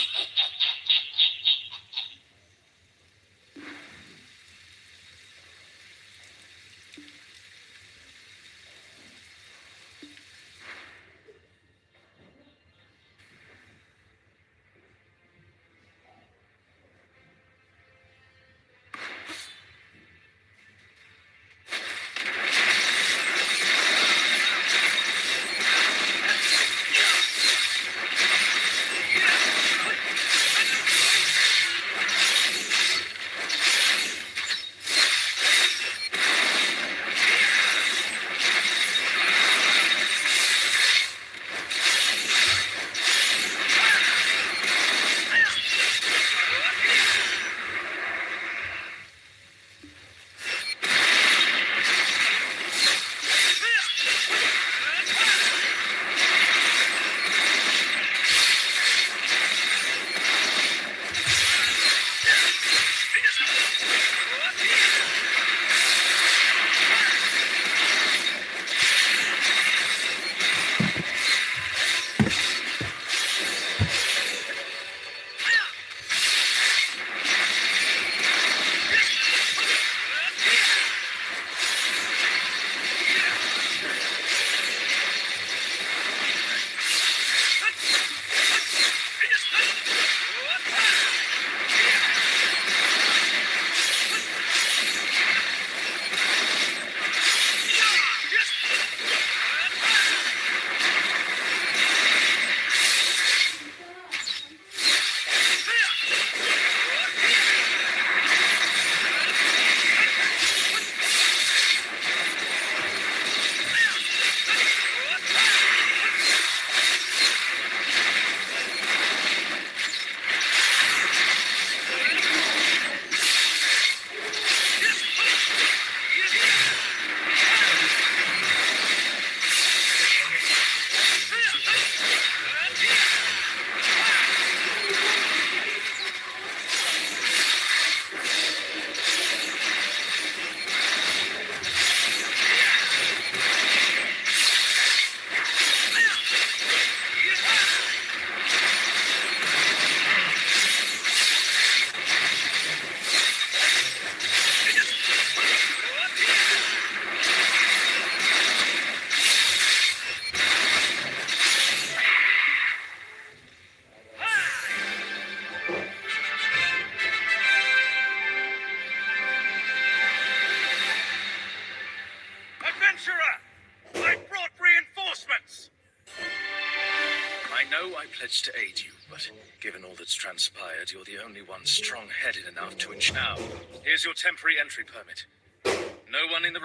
efforts to aid you, but given all that's transpired, you're the only one strong-headed enough to ensure. Now, here's your temporary entry permit. No one in the...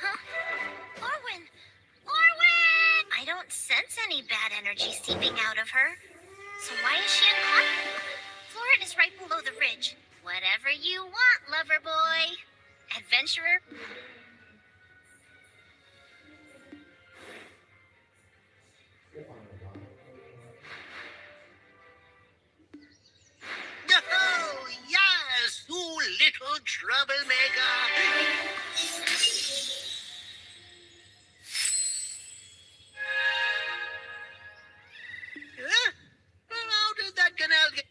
Huh? Orwin! Orwin! I don't sense any bad energy seeping out of her. So why is she unconscious? Florid is right below the ridge. Whatever you want, lover boy. Adventurer. Oh, yes, you little troublemaker. Huh? Well, how did that canal get...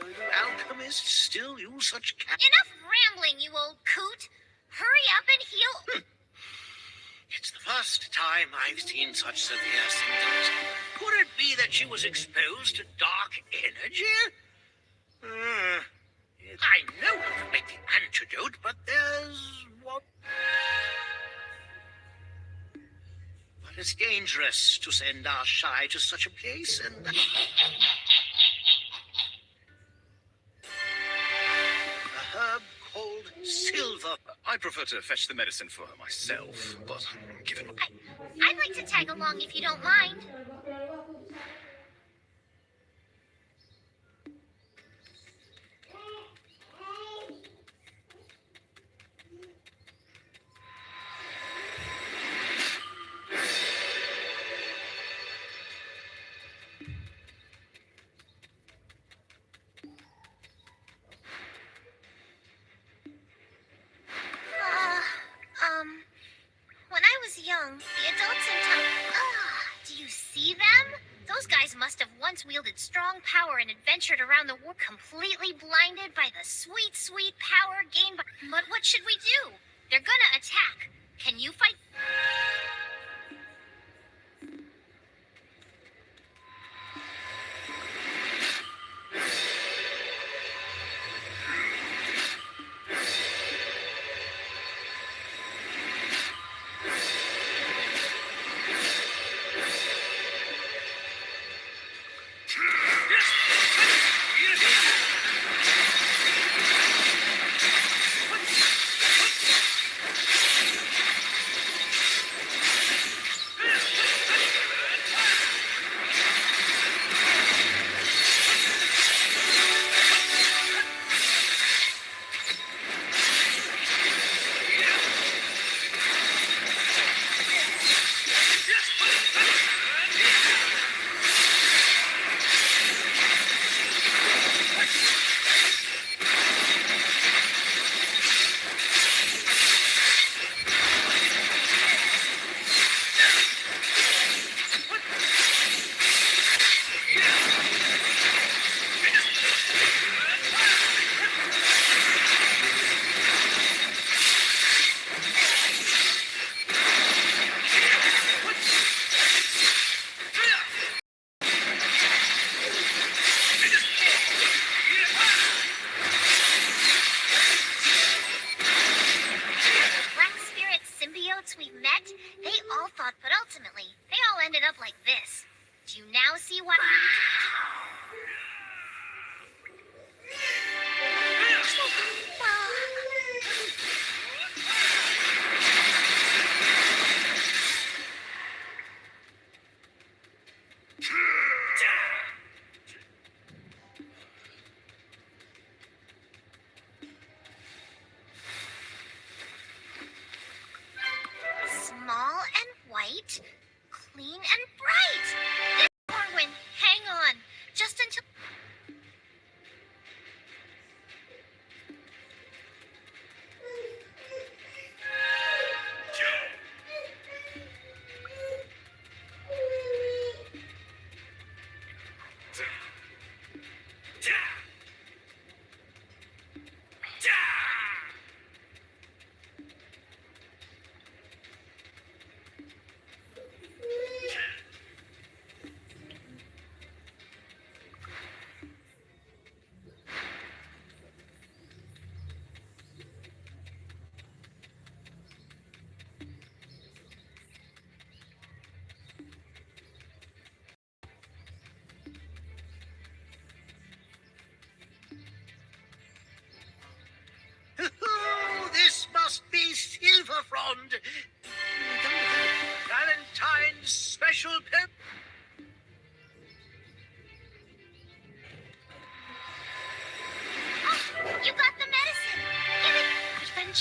You alchemists still use such Enough rambling, you old coot. Hurry up and heal. It's the first time I've seen such severe symptoms. Could it be that she was exposed to dark energy? I know how to make the antidote, but there's what... But it's dangerous to send our shy to such a place, and... A herb called silver. I prefer to fetch the medicine for her myself, but given... I'd like to tag along if you don't mind. When I was young, the adults in town... do you see them? Those guys must have once wielded strong power and adventured around the world completely blinded by the sweet, sweet power gained by... But what should we do? They're gonna attack. Can you fight?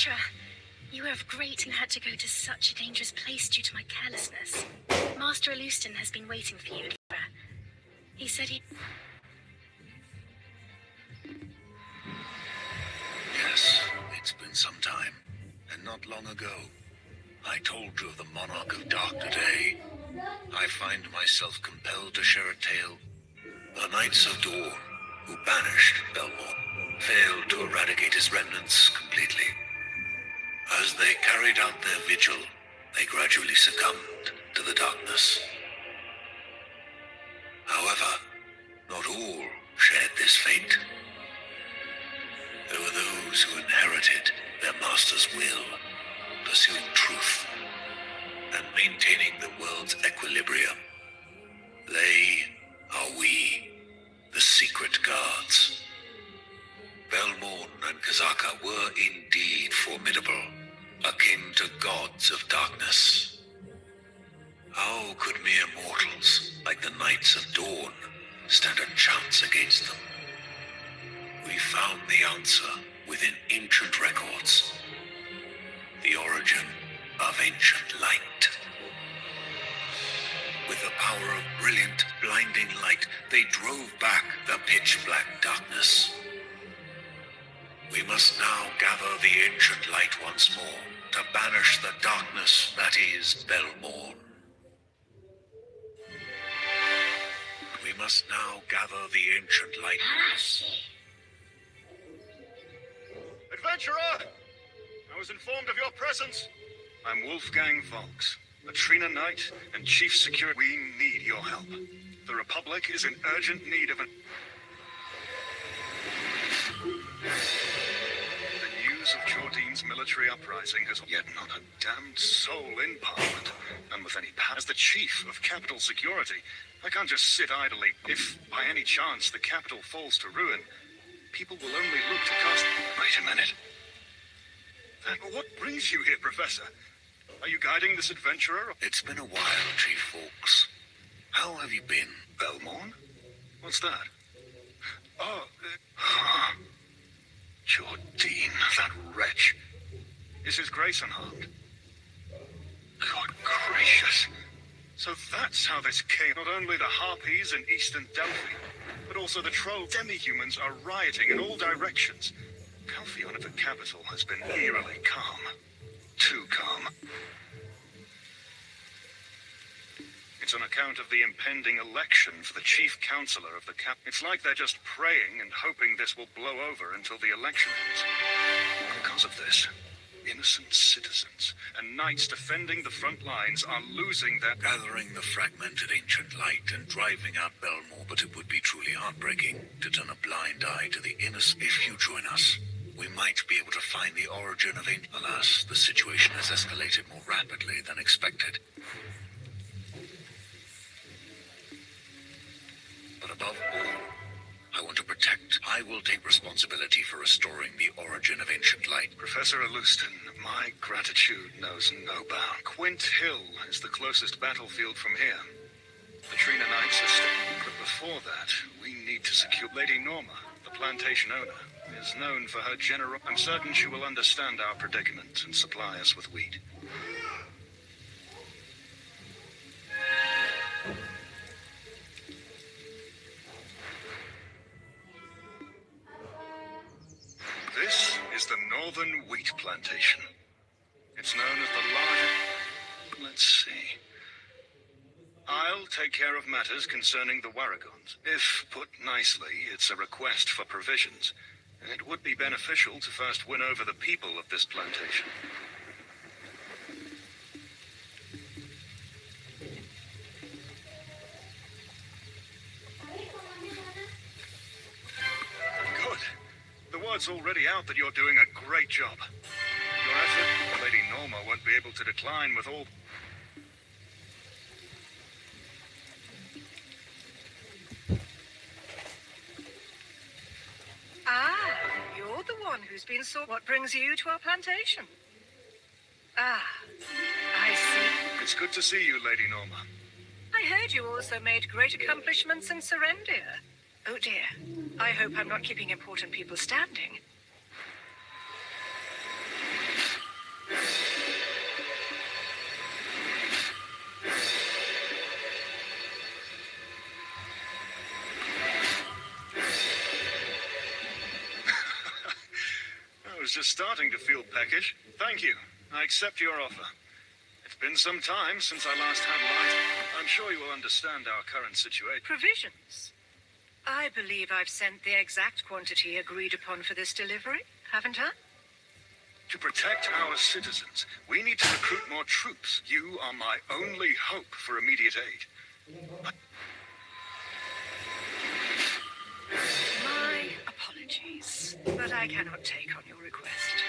adventurer. You were of great and had to go to such a dangerous place due to my carelessness. Master Alustin has been waiting for you. He said he... Yes, it's been some time, and not long ago. I told you of the Monarch of Dark today. I find myself compelled to share a tale. The Knights of Dawn, who banished Belmont, failed to eradicate his remnants completely. As they carried out their vigil, they gradually succumbed to the darkness. However, not all shared this fate. There were those who inherited their master's will, pursuing truth and maintaining the world's equilibrium. They are we, the secret guards. Belmorn and Kazaka were indeed formidable, akin to gods of darkness. How could mere mortals, like the Knights of Dawn, stand a chance against them? We found the answer within ancient records. The origin of ancient light. With the power of brilliant, blinding light, they drove back the pitch-black darkness. We must now gather the ancient light once more to banish the darkness that is Belmorn. We must now gather the ancient light. Adventurer! I was informed of your presence. I'm Wolfgang Volks, a Trina Knight and Chief Security. We need your help. The Republic is in urgent need of an... The news of Jordine's military uprising has yet not a damned soul in Parliament. None with any power. As the Chief of Capital Security, I can't just sit idly. If, by any chance, the capital falls to ruin, people will only look to cast... Wait a minute. What brings you here, Professor? Are you guiding this adventurer? It's been a while, Chief Fawkes. How have you been? Belmorn? What's that? Oh, Jordine, that wretch. Is his grace unharmed? God gracious. So that's how this came. Not only the Harpies in Eastern Delphi, but also the troll demi-humans are rioting in all directions. Calpheon at the capital has been eerily calm. Too calm. It's on account of the impending election for the chief counselor of the cap. It's like they're just praying and hoping this will blow over until the election ends. Because of this, innocent citizens and knights defending the front lines are losing their... Gathering the fragmented ancient light and driving out Belmore, but it would be truly heartbreaking to turn a blind eye to the innocent. If you join us, we might be able to find the origin of ancient... Alas, the situation has escalated more rapidly than expected. But above all, I want to protect. I will take responsibility for restoring the origin of ancient light. Professor Alustin, my gratitude knows no bound. Quint Hill is the closest battlefield from here. The Trina Knights are still... But before that, we need to secure... Lady Norma, the plantation owner, is known for her general... I'm certain she will understand our predicament and supply us with wheat. This is the Northern Wheat Plantation. It's known as the largest... Let's see. I'll take care of matters concerning the Waragons. If, put nicely, it's a request for provisions. And it would be beneficial to first win over the people of this plantation. Good. The word's already out that you're doing a great job. Your effort, Lady Norma won't be able to decline with all... Ah, you're the one who's been What brings you to our plantation? Ah, I see. It's good to see you, Lady Norma. I heard you also made great accomplishments in Serendia. Oh dear. I hope I'm not keeping important people standing. I was just starting to feel peckish. Thank you. I accept your offer. It's been some time since I last had light. I'm sure you will understand our current situation. Provisions. I believe I've sent the exact quantity agreed upon for this delivery, haven't I? To protect our citizens, we need to recruit more troops. You are my only hope for immediate aid. My apologies, but I cannot take on your request.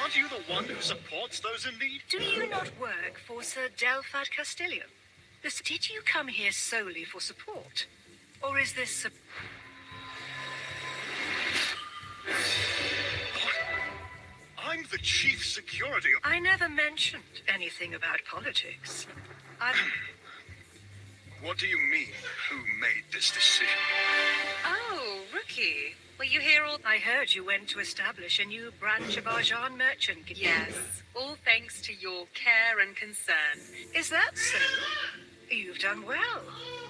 Aren't you the one who supports those in need? Do you not work for Sir Delphad Castillion? Did you come here solely for support? Or is this What? I'm the chief security. I never mentioned anything about politics. What do you mean, who made this decision? Oh, Rookie. Were you here all... I heard you went to establish a new branch of Arjan Merchant. Yes, all thanks to your care and concern. Is that so? You've done well.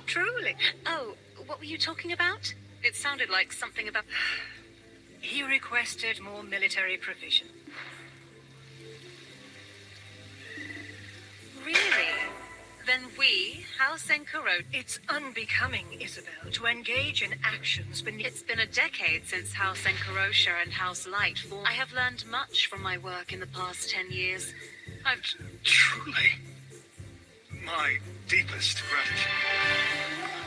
Truly. Oh, what were you talking about? It sounded like something about... He requested more military provision. Really? Then we, House Enkaro... It's unbecoming, Isabel, to engage in actions beneath... It's been a decade since House Enkarosha and House Light formed. I have learned much from my work in the past 10 years. I've... Truly, my deepest gratitude.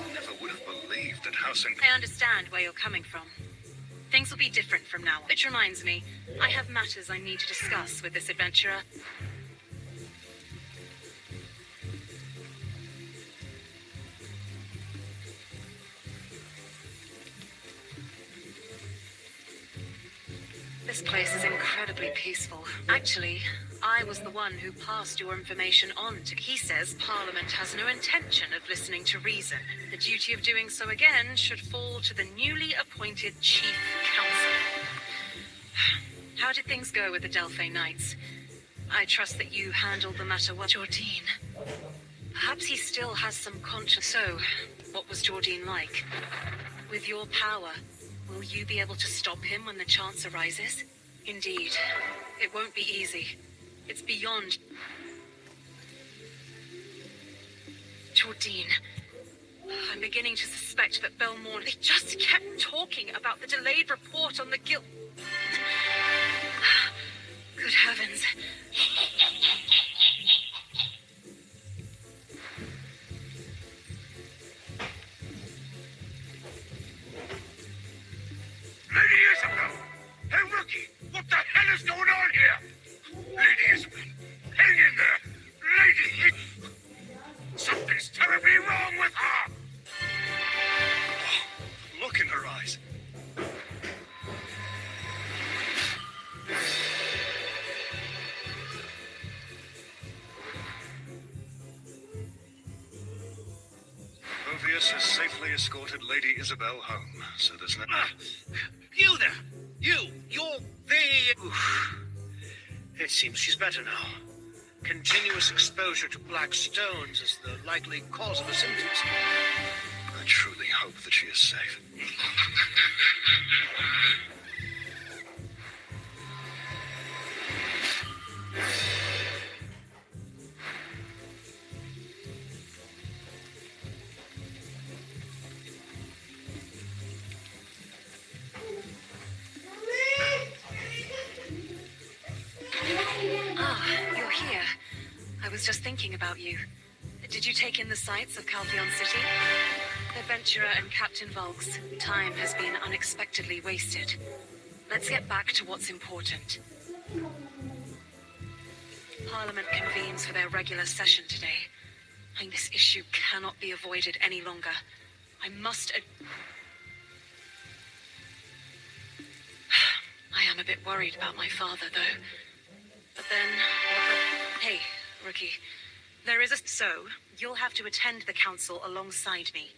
I never would have believed that House I understand where you're coming from. Things will be different from now on. Which reminds me, I have matters I need to discuss with this adventurer. This place is incredibly peaceful. Actually, I was the one who passed your information on to... He says Parliament has no intention of listening to reason. The duty of doing so again should fall to the newly appointed Chief Council. How did things go with the Delphi Knights? I trust that you handled the matter well. Jordine. Perhaps he still has some conscience. So, what was Jordine like? With your power, will you be able to stop him when the chance arises? Indeed. It won't be easy. It's beyond... Jordine. I'm beginning to suspect that Belmore... They just kept talking about the delayed report on the guild... Good heavens. Lady Isabel! Hey, Rookie! What the hell is going on here? Lady Isabel! Hang in there! Lady Something's terribly wrong with her! Oh, look in her eyes. Bovius has safely escorted Lady Isabel home, so there's no... You there! You're the... Oof. It seems she's better now. Continuous exposure to black stones is the likely cause of the symptoms. I truly hope that she is safe. You're here. I was just thinking about you. Did you take in the sights of Caltheon City? Adventurer and Captain Volks, time has been unexpectedly wasted. Let's get back to what's important. Parliament convenes for their regular session today. And this issue cannot be avoided any longer. I must... I am a bit worried about my father, though. But then... Hey, Rookie. There is a... So, you'll have to attend the council alongside me.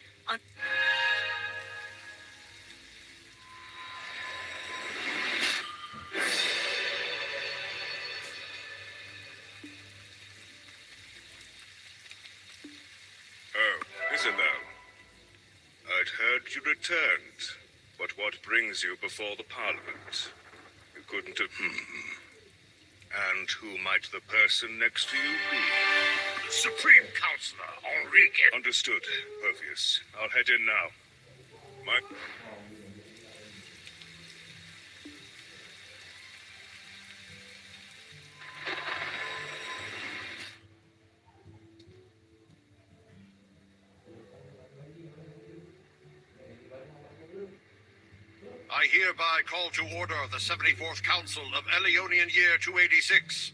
fact, you returned. But what brings you before the Parliament? You couldn't have... And who might the person next to you be? The Supreme Counselor, Enrique. Understood, Pervious. I'll head in now. My... I hereby call to order the 74th Council of Elionian Year 286.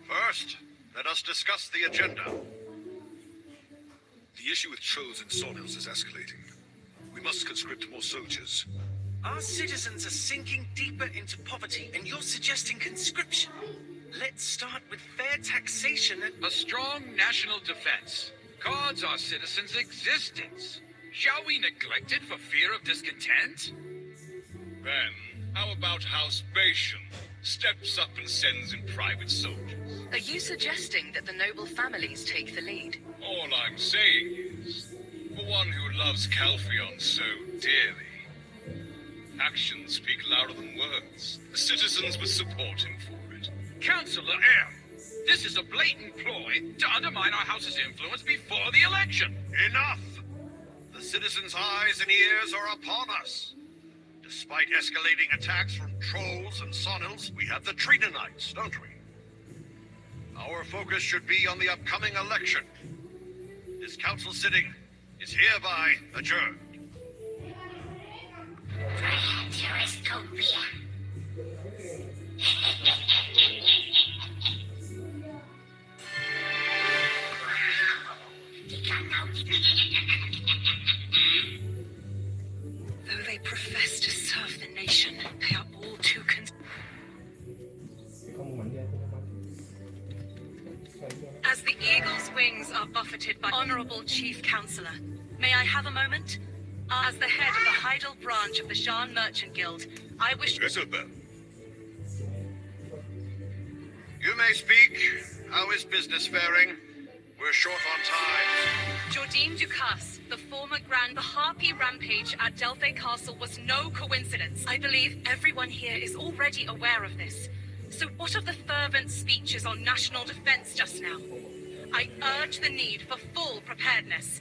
First, let us discuss the agenda. The issue with trolls and sawmills is escalating. We must conscript more soldiers. Our citizens are sinking deeper into poverty, and you're suggesting conscription. Let's start with fair taxation and A strong national defense guards our citizens' existence. Shall we neglect it for fear of discontent? Then, how about House Bation steps up and sends in private soldiers? Are you suggesting that the noble families take the lead? All I'm saying is, for one who loves Calpheon so dearly, actions speak louder than words. The citizens will support him for it. Councillor M, this is a blatant ploy to undermine our house's influence before the election. Enough! The citizens' eyes and ears are upon us. Despite escalating attacks from trolls and sonils, we have the Trinanites, don't we? Our focus should be on the upcoming election. This council sitting is hereby adjourned. Though they profess to serve the nation, they are all too As the eagle's wings are buffeted by Honorable Chief Counselor, may I have a moment? As the head of the Heidel branch of the Jean Merchant Guild, I wish... Isabel, You may speak. How is business faring? We're short on time. Jordine Ducasse, the former the Harpy rampage at Delphi Castle was no coincidence. I believe everyone here is already aware of this. So what of the fervent speeches on national defense just now? I urge the need for full preparedness.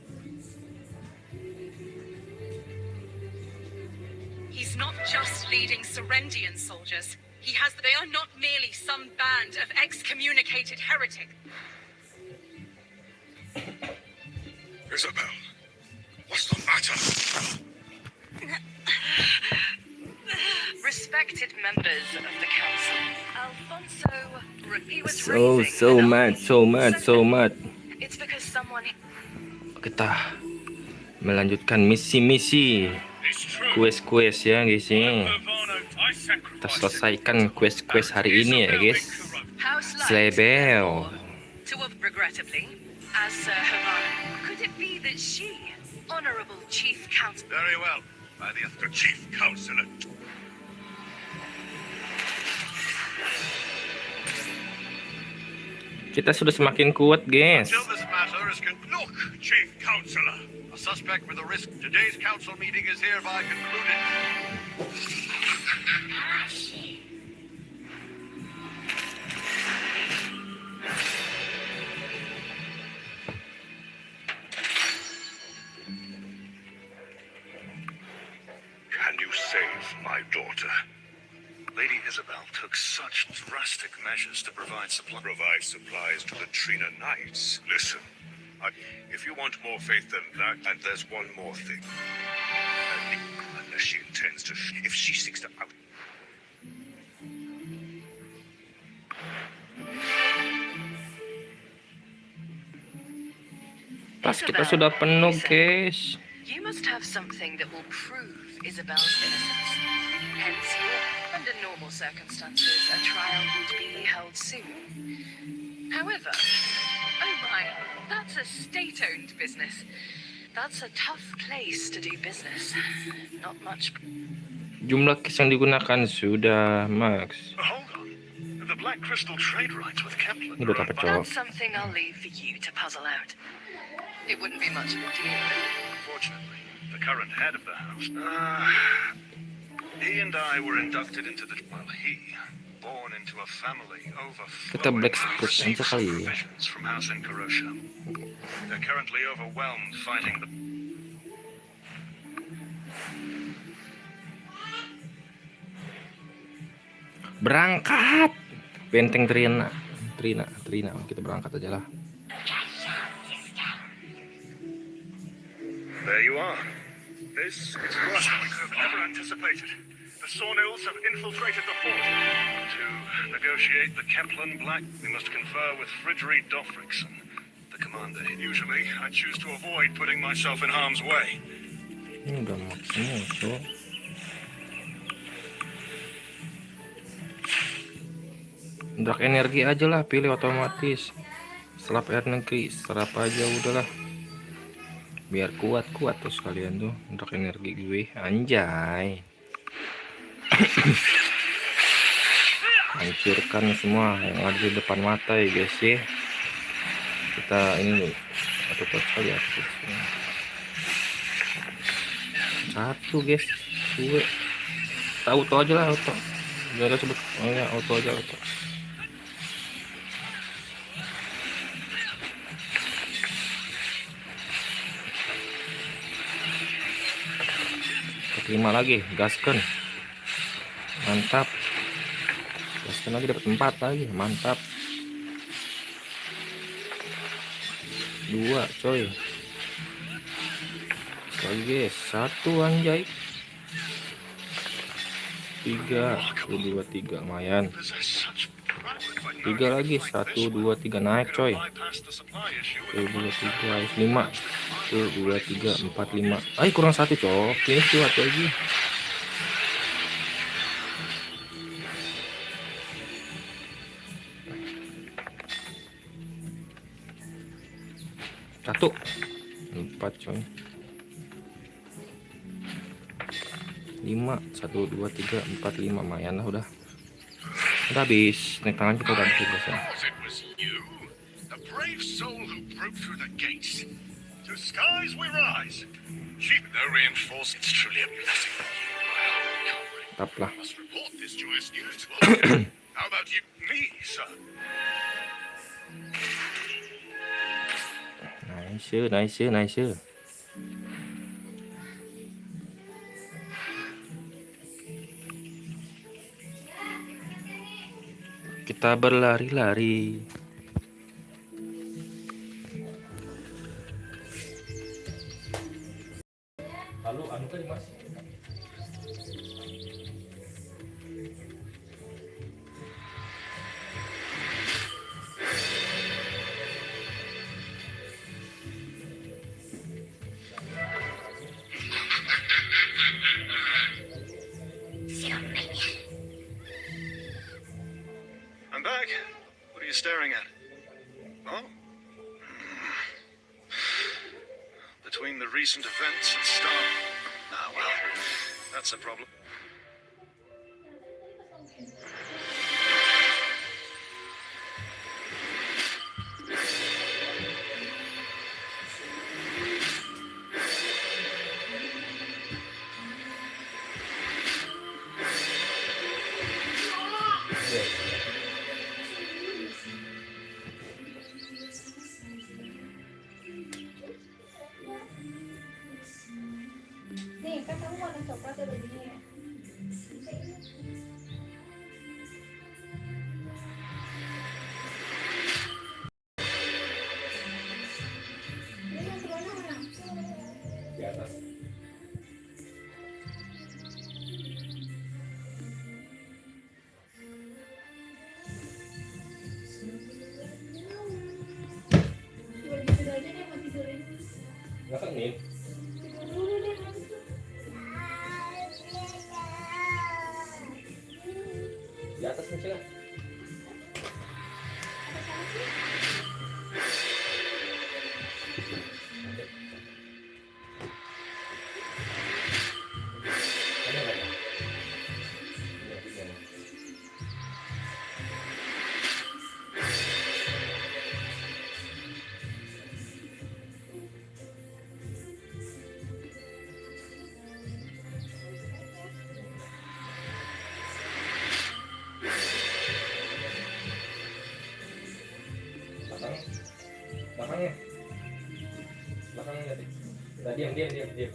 He's not just leading Serendian soldiers. They are not merely some band of excommunicated heretics. Isabel, what's the matter? Respected members of the council, Alfonso, he was so mad. It's because someone... Kita melanjutkan misi-misi, quest-quest ya guys ya. Kita selesaikan quest-quest hari ini ya guys. Slebel. Regrettably, as Sir Havana, could it be that she, Honorable Chief Counsel... Very well, by the Chief Counselor. Kita sudah semakin kuat guys. Until this matter is Look, Chief Counselor. A suspect with a risk. Today's council meeting is hereby concluded. Can you save my daughter? Lady Isabel took such drastic measures to provide supplies to the Trina Knights. Listen, if you want more faith than that, and there's one more thing. Unless she intends to, if she seeks to out... Tas kita sudah penuh guys. You must have something that will prove Isabel's innocence. Hence, under normal circumstances, a trial would be held soon. However, oh my, that's a state-owned business. That's a tough place to do business. Not much. Jumlah kes yang digunakan sudah max. Hold on. The Black Crystal trade rights with Kepler. Ini buat apa cowok? That's something I'll leave for you to puzzle out. It wouldn't be much of a deal. Fortunately, the current head of the house. He and I were inducted into the... Well, he, born into a family Kita overflowing, black split aja received some kali ya. provisions from House in Karosha. They're currently overwhelmed fighting the... Berangkat. Benteng Trina. Kita berangkat aja lah. There you are. This is worse than we could have ever anticipated. The Sawnills have infiltrated the fort. To negotiate the Kepler Black, we must confer with Fridri Dofriksson, the commander. Usually, I choose to avoid putting myself in harm's way. Ini udah muncul. Drak energi aja lah, pilih otomatis. Serap air negeri, serap aja udahlah. Biar kuat terus kalian tuh. Drak energi gue, anjay. Hancurkan semua yang ada di depan mata ya guys ya. Kita ini sekali ya. Satu guys, dua. Auto aja lah, auto. Biar cepet. Oh ya, auto aja, auto. Terima lagi, gaskan. Mantap. Gaskan lagi, dapat 4 lagi, mantap. 2 coy. Lagi guys, 1 anjay. 3, 2, 3 lumayan. 3 lagi, 1, 2, 3 naik coy. 1, 2, 3, 5. 1, 2, 3, 4, 5. Ayo kurang 1 cok. Ini kuat lagi. Satu 4 coy. 5 1 2 3 4 5 lumayan lah udah habis. Naik tangan kita udah habis biasa. It was you, the brave soul who broke through the gates. To skies we rise. Keep no reinforcements. Truly a blessing. Mantap lah. Must report this joyous news to us. How about you, me, sir? Nice. Kita berlari-lari. Lalu anu tadi Mas. I'm back. What are you staring at? Oh? Between the recent events and Star... Ah, well, that's a problem. Nih, kan kamu warna coklat ya bajunya ya? Ini yang celana mana? Di atas. Tidur gitu aja deh, mau tidurin. Nggak kan nih? Tidur dulu deh, habis itu. Di atas meja. Udah diam.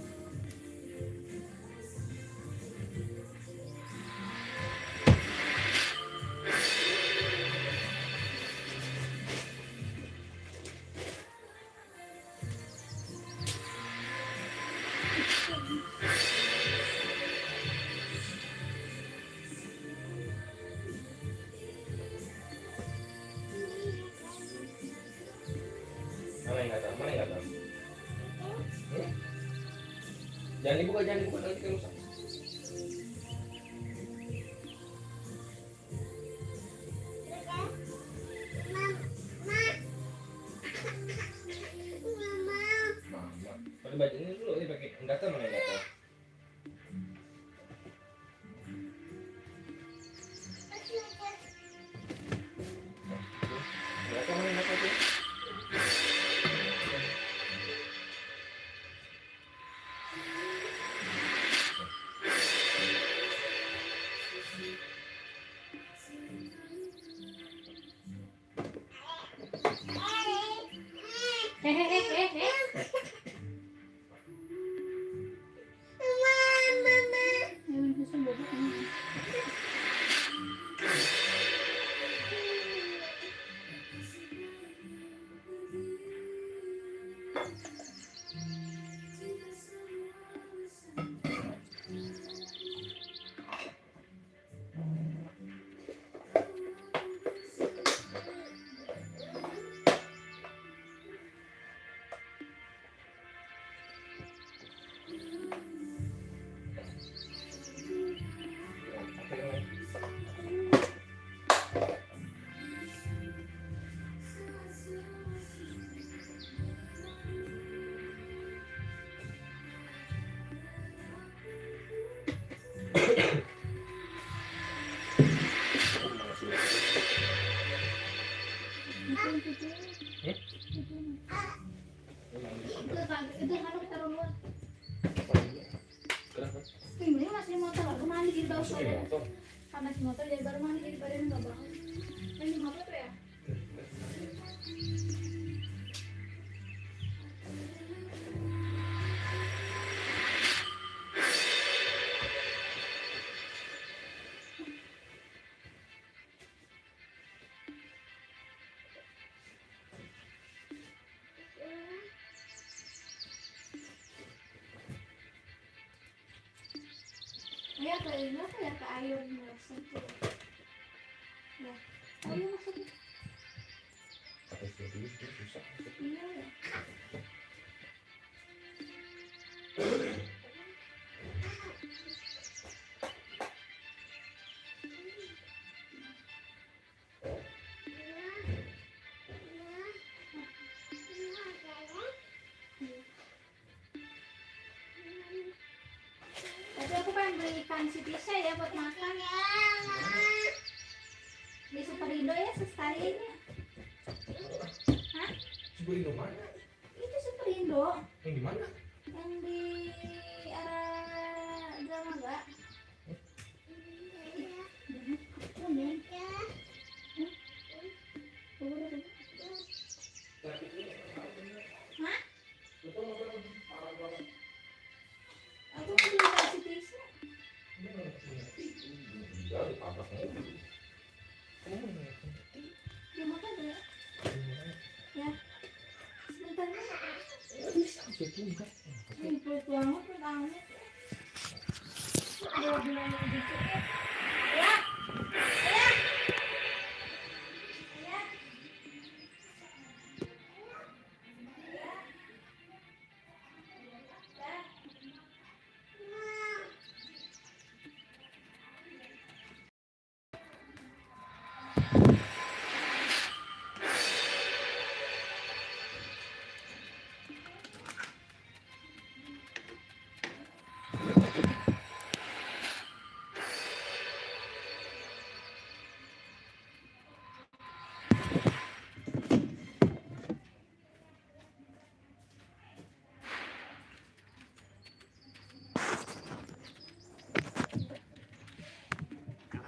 Mana yang nggak tahu? Hmm? Jangan dibuka nanti kan rusak. Mama, pakai baju ini dulu, ini pakai nggak tahu mana yang nggak tahu. Nggak tahu mana yang nggak tahu. Hehehe. Itu mana kita luar. Ini masih motor, aku mandi di bawah sana. Karena si motor jadi baru mandi jadi badan nggak bau. Ini apa tuh ya? Ya kayaknya ya ke air masuk tuh. Ya, ayo masuk. Iya ya. Tapi aku pengen beli ikan si Tisa ya buat makan. Di Superindo ya sestarinya. Hah? Superindo mana? Itu Superindo. Yang di mana? Yang di arah Drama enggak? Hah? Aku mau beli ikan si Tisa. Iya, ditabrak mobil. Ya makan ya. Ya. Sebentar. Bisa situ enggak? Ribet banget pertama. Ada bulan yang dikit ya. Ya. Ya. Ya.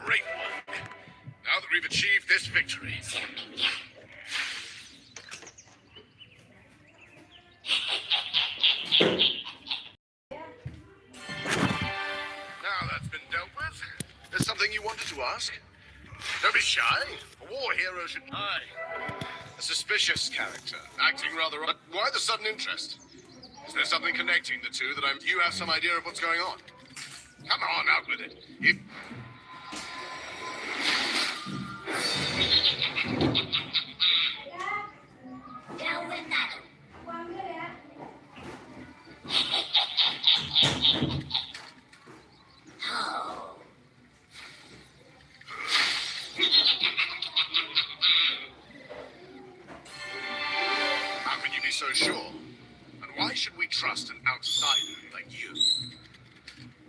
Great work. Now that we've achieved this victory, something you wanted to ask? Don't be shy. A war hero should... Aye. A suspicious character, acting rather... But why the sudden interest? Is there something connecting the two that I'm... You have some idea of what's going on? Come on, out with it. How can you be so sure? And why should we trust an outsider like you?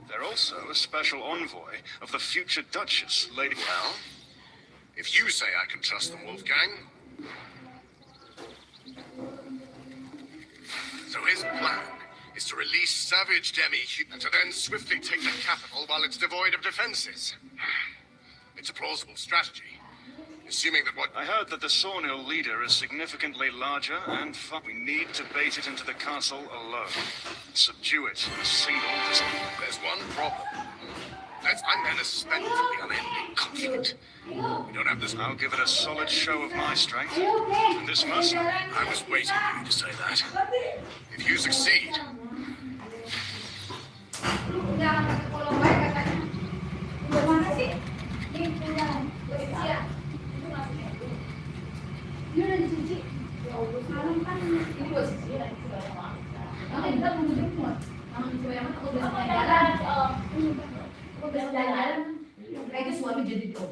They're also a special envoy of the future Duchess, Lady... Well, if you say I can trust them, Wolfgang... So his plan is to release savage and to then swiftly take the capital while it's devoid of defenses. It's a plausible strategy, assuming that what... I heard that the Sornil leader is significantly larger and we need to bait it into the castle alone. Subdue it in a single... There's one problem. I'm going to suspend it for the unending conflict. We don't have this... I'll give it a solid show of my strength. And this must... I was waiting for you to say that. If you succeed... Suami jadi tuh.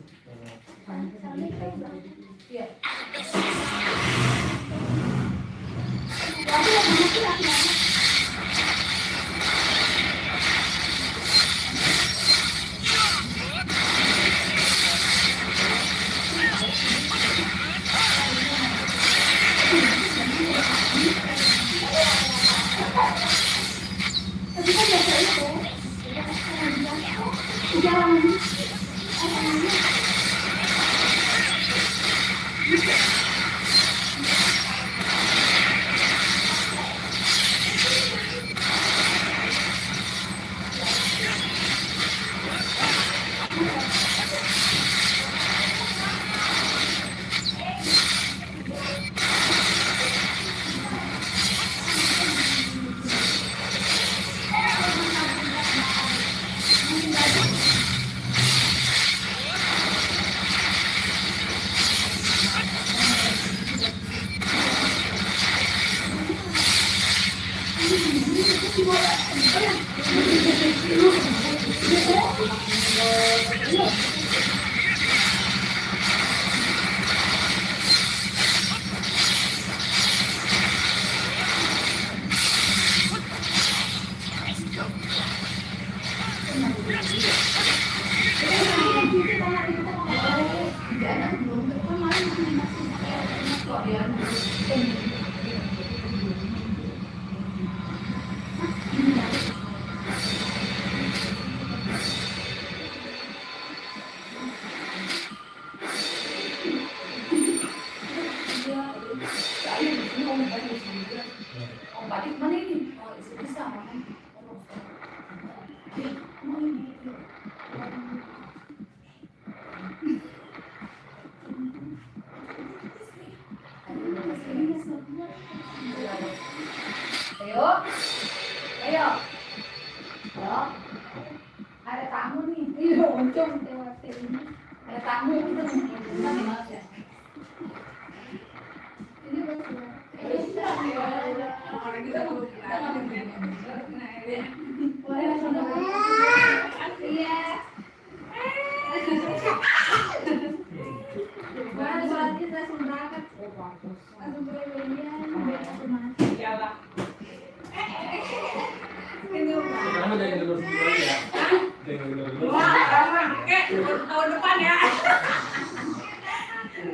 Tahun depan ya.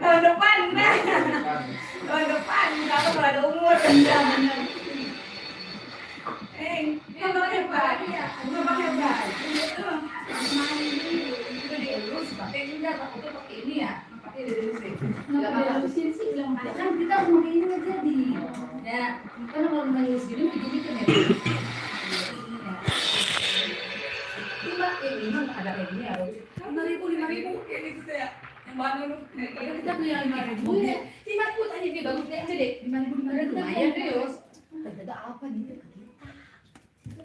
Tahun depan nah. Tahun depan kalau ada umur benar. Dia pakai baju ya. Dia pakai baju itu. Mandi itu dielus pakai enggak takutnya pakai ini ya. Pakai dilusin. Enggak dilusin sih bilang kan kita mau ini aja jadi. Ya, kan kalau ngelus gini begini kan ya. Coba ini ada kayak gini ya. 5.000 kayak gitu ya. Yang mana lu? Kita punya 5.000 ya. 5.000 tanya dia bagus deh. Aja deh 5.000 lumayan deh Yos. Ada apa gitu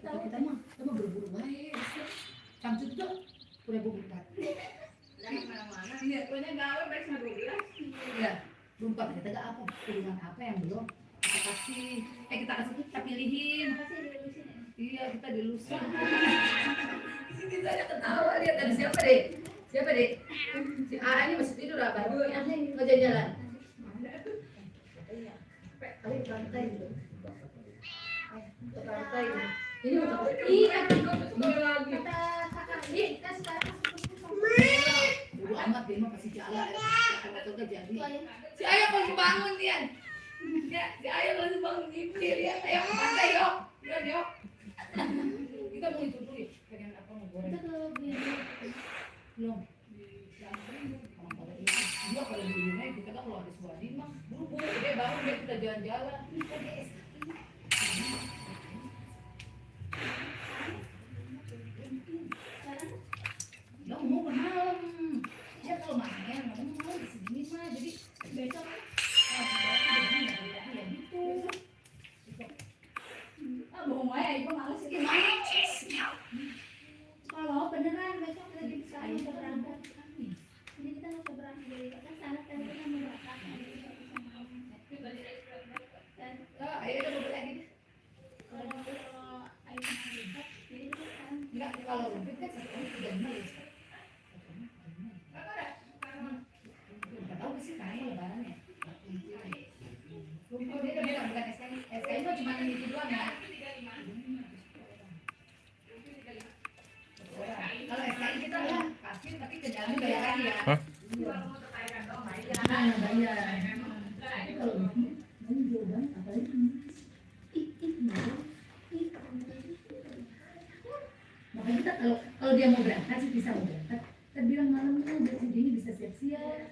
kita mah berburu baik. Camcut tuh udah buka. Dari mana-mana. Iya, punya gawe baik 12. Iya. Lupa kita gak apa, pilihan apa yang belum kita kasih. Kita pilihin. Iya, kita dilusin. Kita ada ketawa lihat dari siapa deh? Siapa deh? Si A ini masih tidur apa? Nggak jalan-jalan. Kali pantai gitu. Ke pantai. Ini untuk iya lagi. Kata kakak ini kita sekarang udah amat dia mah pasti jalan. Kalau jadi. Si Ayah baru bangun dia. Ya, si Ayah baru bangun mimpi lihat Ayah ke pantai yuk. Yuk. Kita mau itu dulu. Pengen apa mau goreng? Kita kalau belum. Dia kalau di rumah kita kan kalau ada suami mah buru-buru dia bangun dia kita jalan-jalan. Ya mau malam. Dia kalau main mau di sini mah jadi besok ya gitu. Mau main ibu malas sih main. Kalau beneran besok kita bisa berangkat. Jadi kita mau berangkat dari kan sana kan kita mau berangkat. Ayo kita mau lagi. Enggak kalau lebih kan satu tiga mil. Enggak tahu sih kayak lebaran ya. Dia udah bilang bukan SKI itu cuma ini doang ya. Kalau SKI kita lah kasih tapi ke dalam bayar lagi ya. Bayar. Kalau jodoh apalagi makanya kita kalau dia mau berangkat sih bisa mau berangkat. Kita bilang malam tuh biar sendiri bisa siap-siap.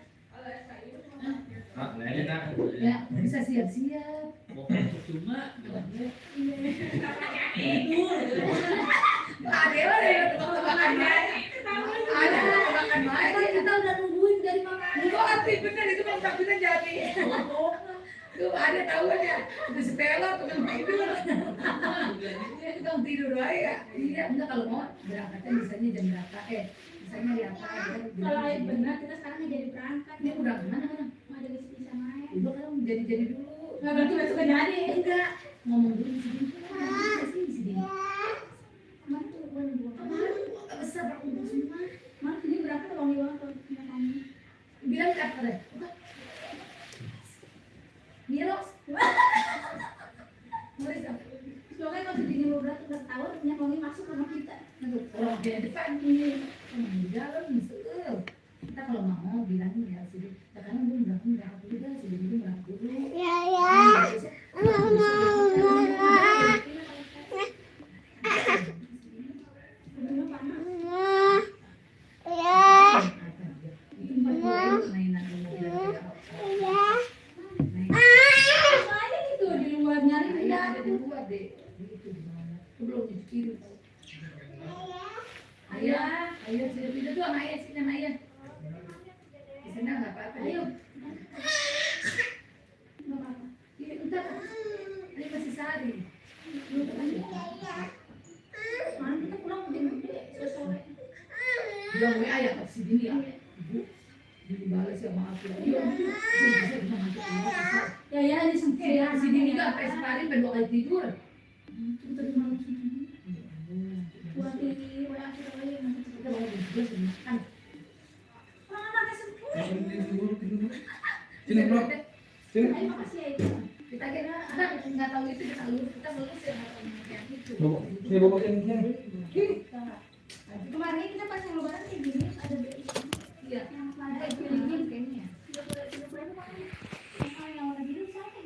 Ya bisa siap-siap. Cuma ada makan main kita udah nungguin dari makan. Enggak bener itu memang kita jadi. Tuh ada tahuan ya, udah setelah tukang tidur. Tukang tidur aja. Iya, enggak kalau mau berangkatnya misalnya jam berapa? Misalnya di apa? Kalau benar kita sekarang jadi berangkat. Ini udah kemana? Mau ada di sana ya. Udah kan jadi dulu. Nggak berarti besok jadi. Enggak. Ngomong dulu di sini. Di sini. Kemarin tuh gue nggak besar berkumpul semua. Mana ini berangkat wangi banget tuh. Bilang apa deh? Miros. Soalnya kalau di berat udah tahu minyak wangi masuk ke rumah kita. Kalau di depan nih, di dalam misal. Kita kalau mau bilangin ya sini. Sekarang belum berangkat dulu dah, sudah dulu berangkat dulu. Ayah, sudah tidur tuh sama ayah, sini sama ayah. Di sana nggak apa-apa. Ayo. Nggak apa-apa. Ini bentar. Ini masih sehari. Malam kita pulang jam gede, sore. Bilang WA ya, si Dini ya. Ibu, dibalas ya maaf ya. Iya. Bisa masuk rumah. Ya, ini sampai ya. Si Dini nggak sampai sehari, sampai 2 kali tidur. Itu tadi malam sini. Buat ini, WA kita lagi. Kita bawa berdua makan. Orang anaknya sempurna. Sini bro. Sini. Ayo makasih ya itu. Kita kira anak nggak tahu itu kita lulus ya nggak tahu yang itu. Sini bawa sini. Kemarin kita pas yang lebaran kayak gini ada beli. Iya. Yang ada pilihnya kayaknya. Yang warna biru siapa?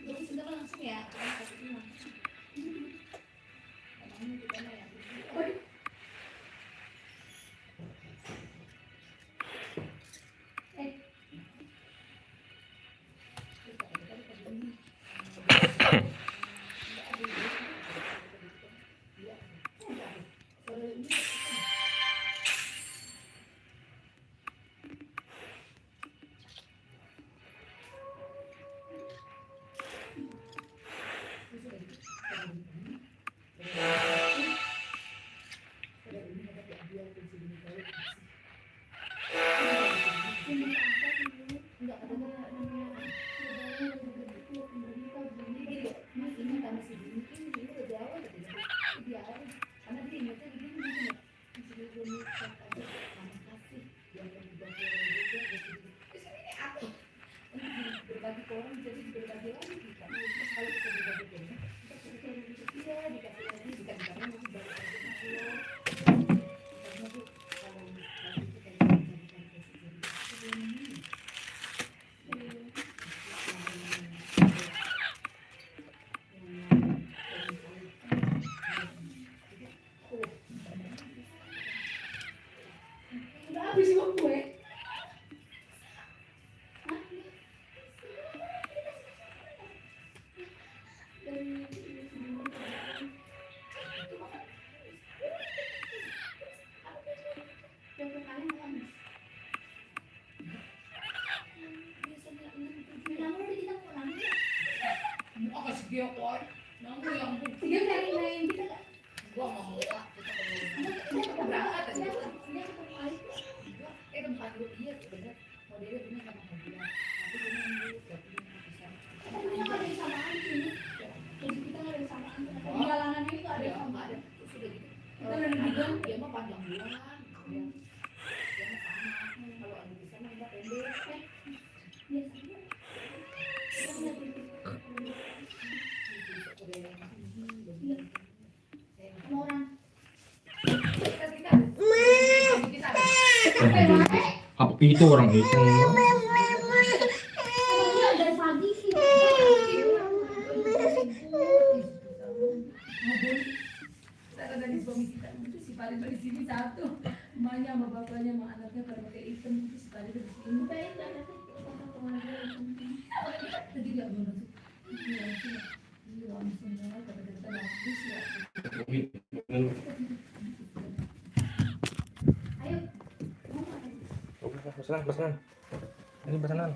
Jadi sudah langsung ya. berbagi ke orang jadi berbagi lagi kita. Sekali kita berbagi ke orang, kita dia dikasih lagi, dikasih kamu masih balik lagi sama Allah. Karena tuh kalau kita jadikan presiden. Udah habis uang gue. Apa itu orang itu? Dari pagi sih. Dari suami kita itu si paling di sini satu, emaknya sama bapaknya sama anaknya pada pakai hitam itu si paling di sini. Tadi nggak mau masuk. Iya, langsung kata-kata bagus ya. Pesanan. Ini pesanan.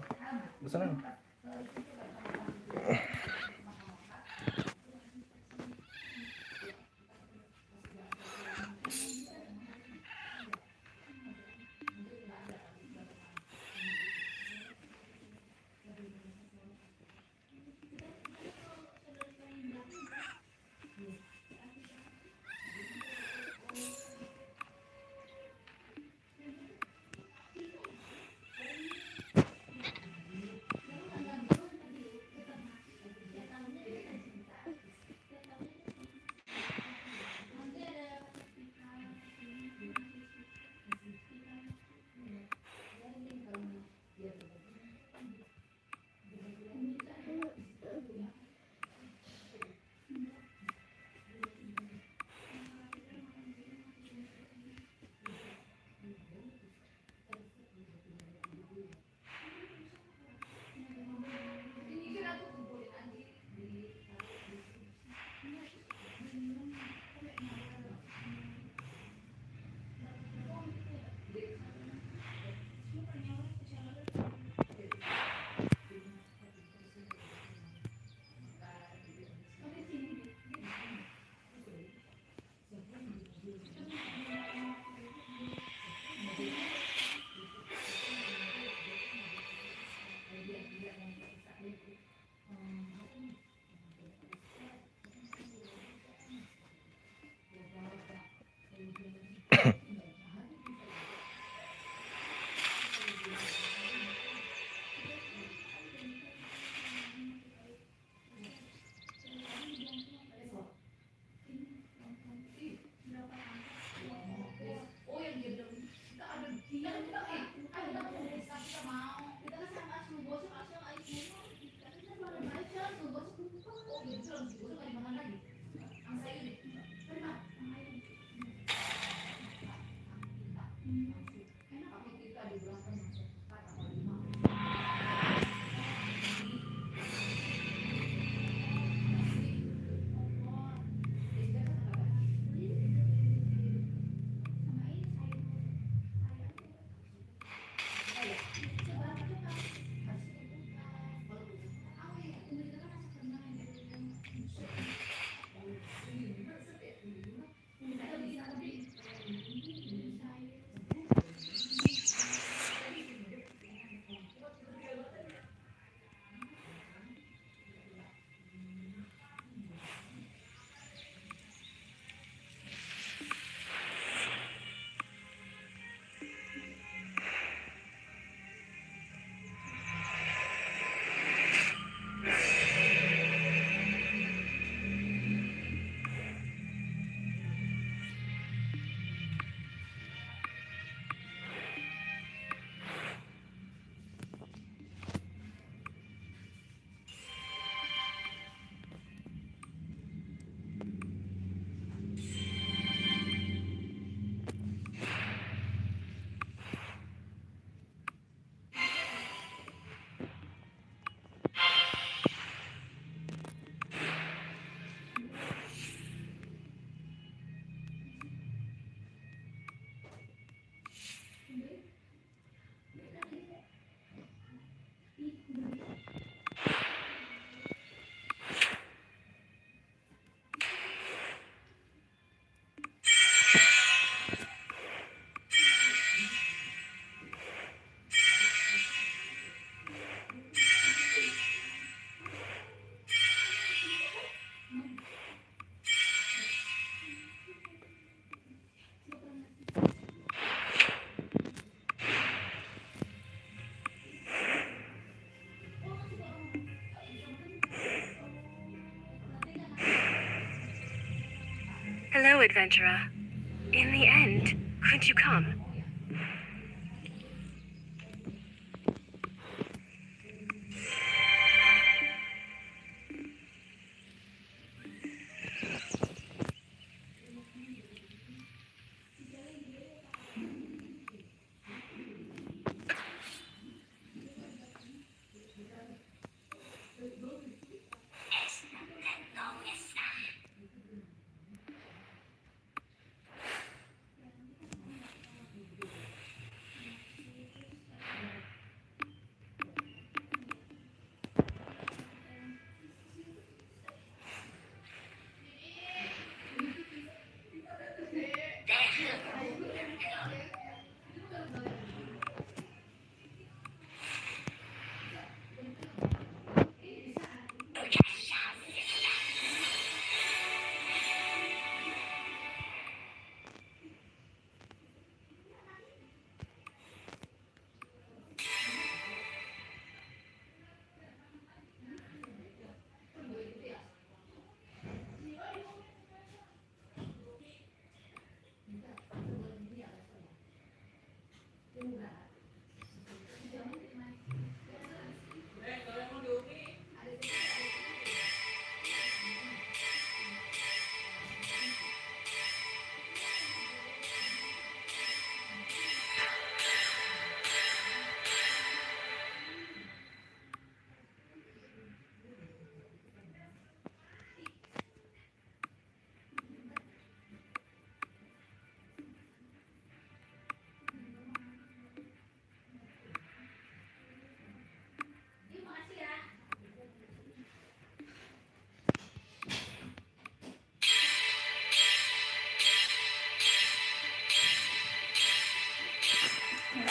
Hello, adventurer. In the end, couldn't you come?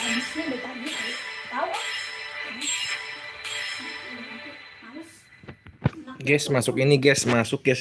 Habisnya dari tadi tahu males. Guys, masuk ini guys, masuk guys.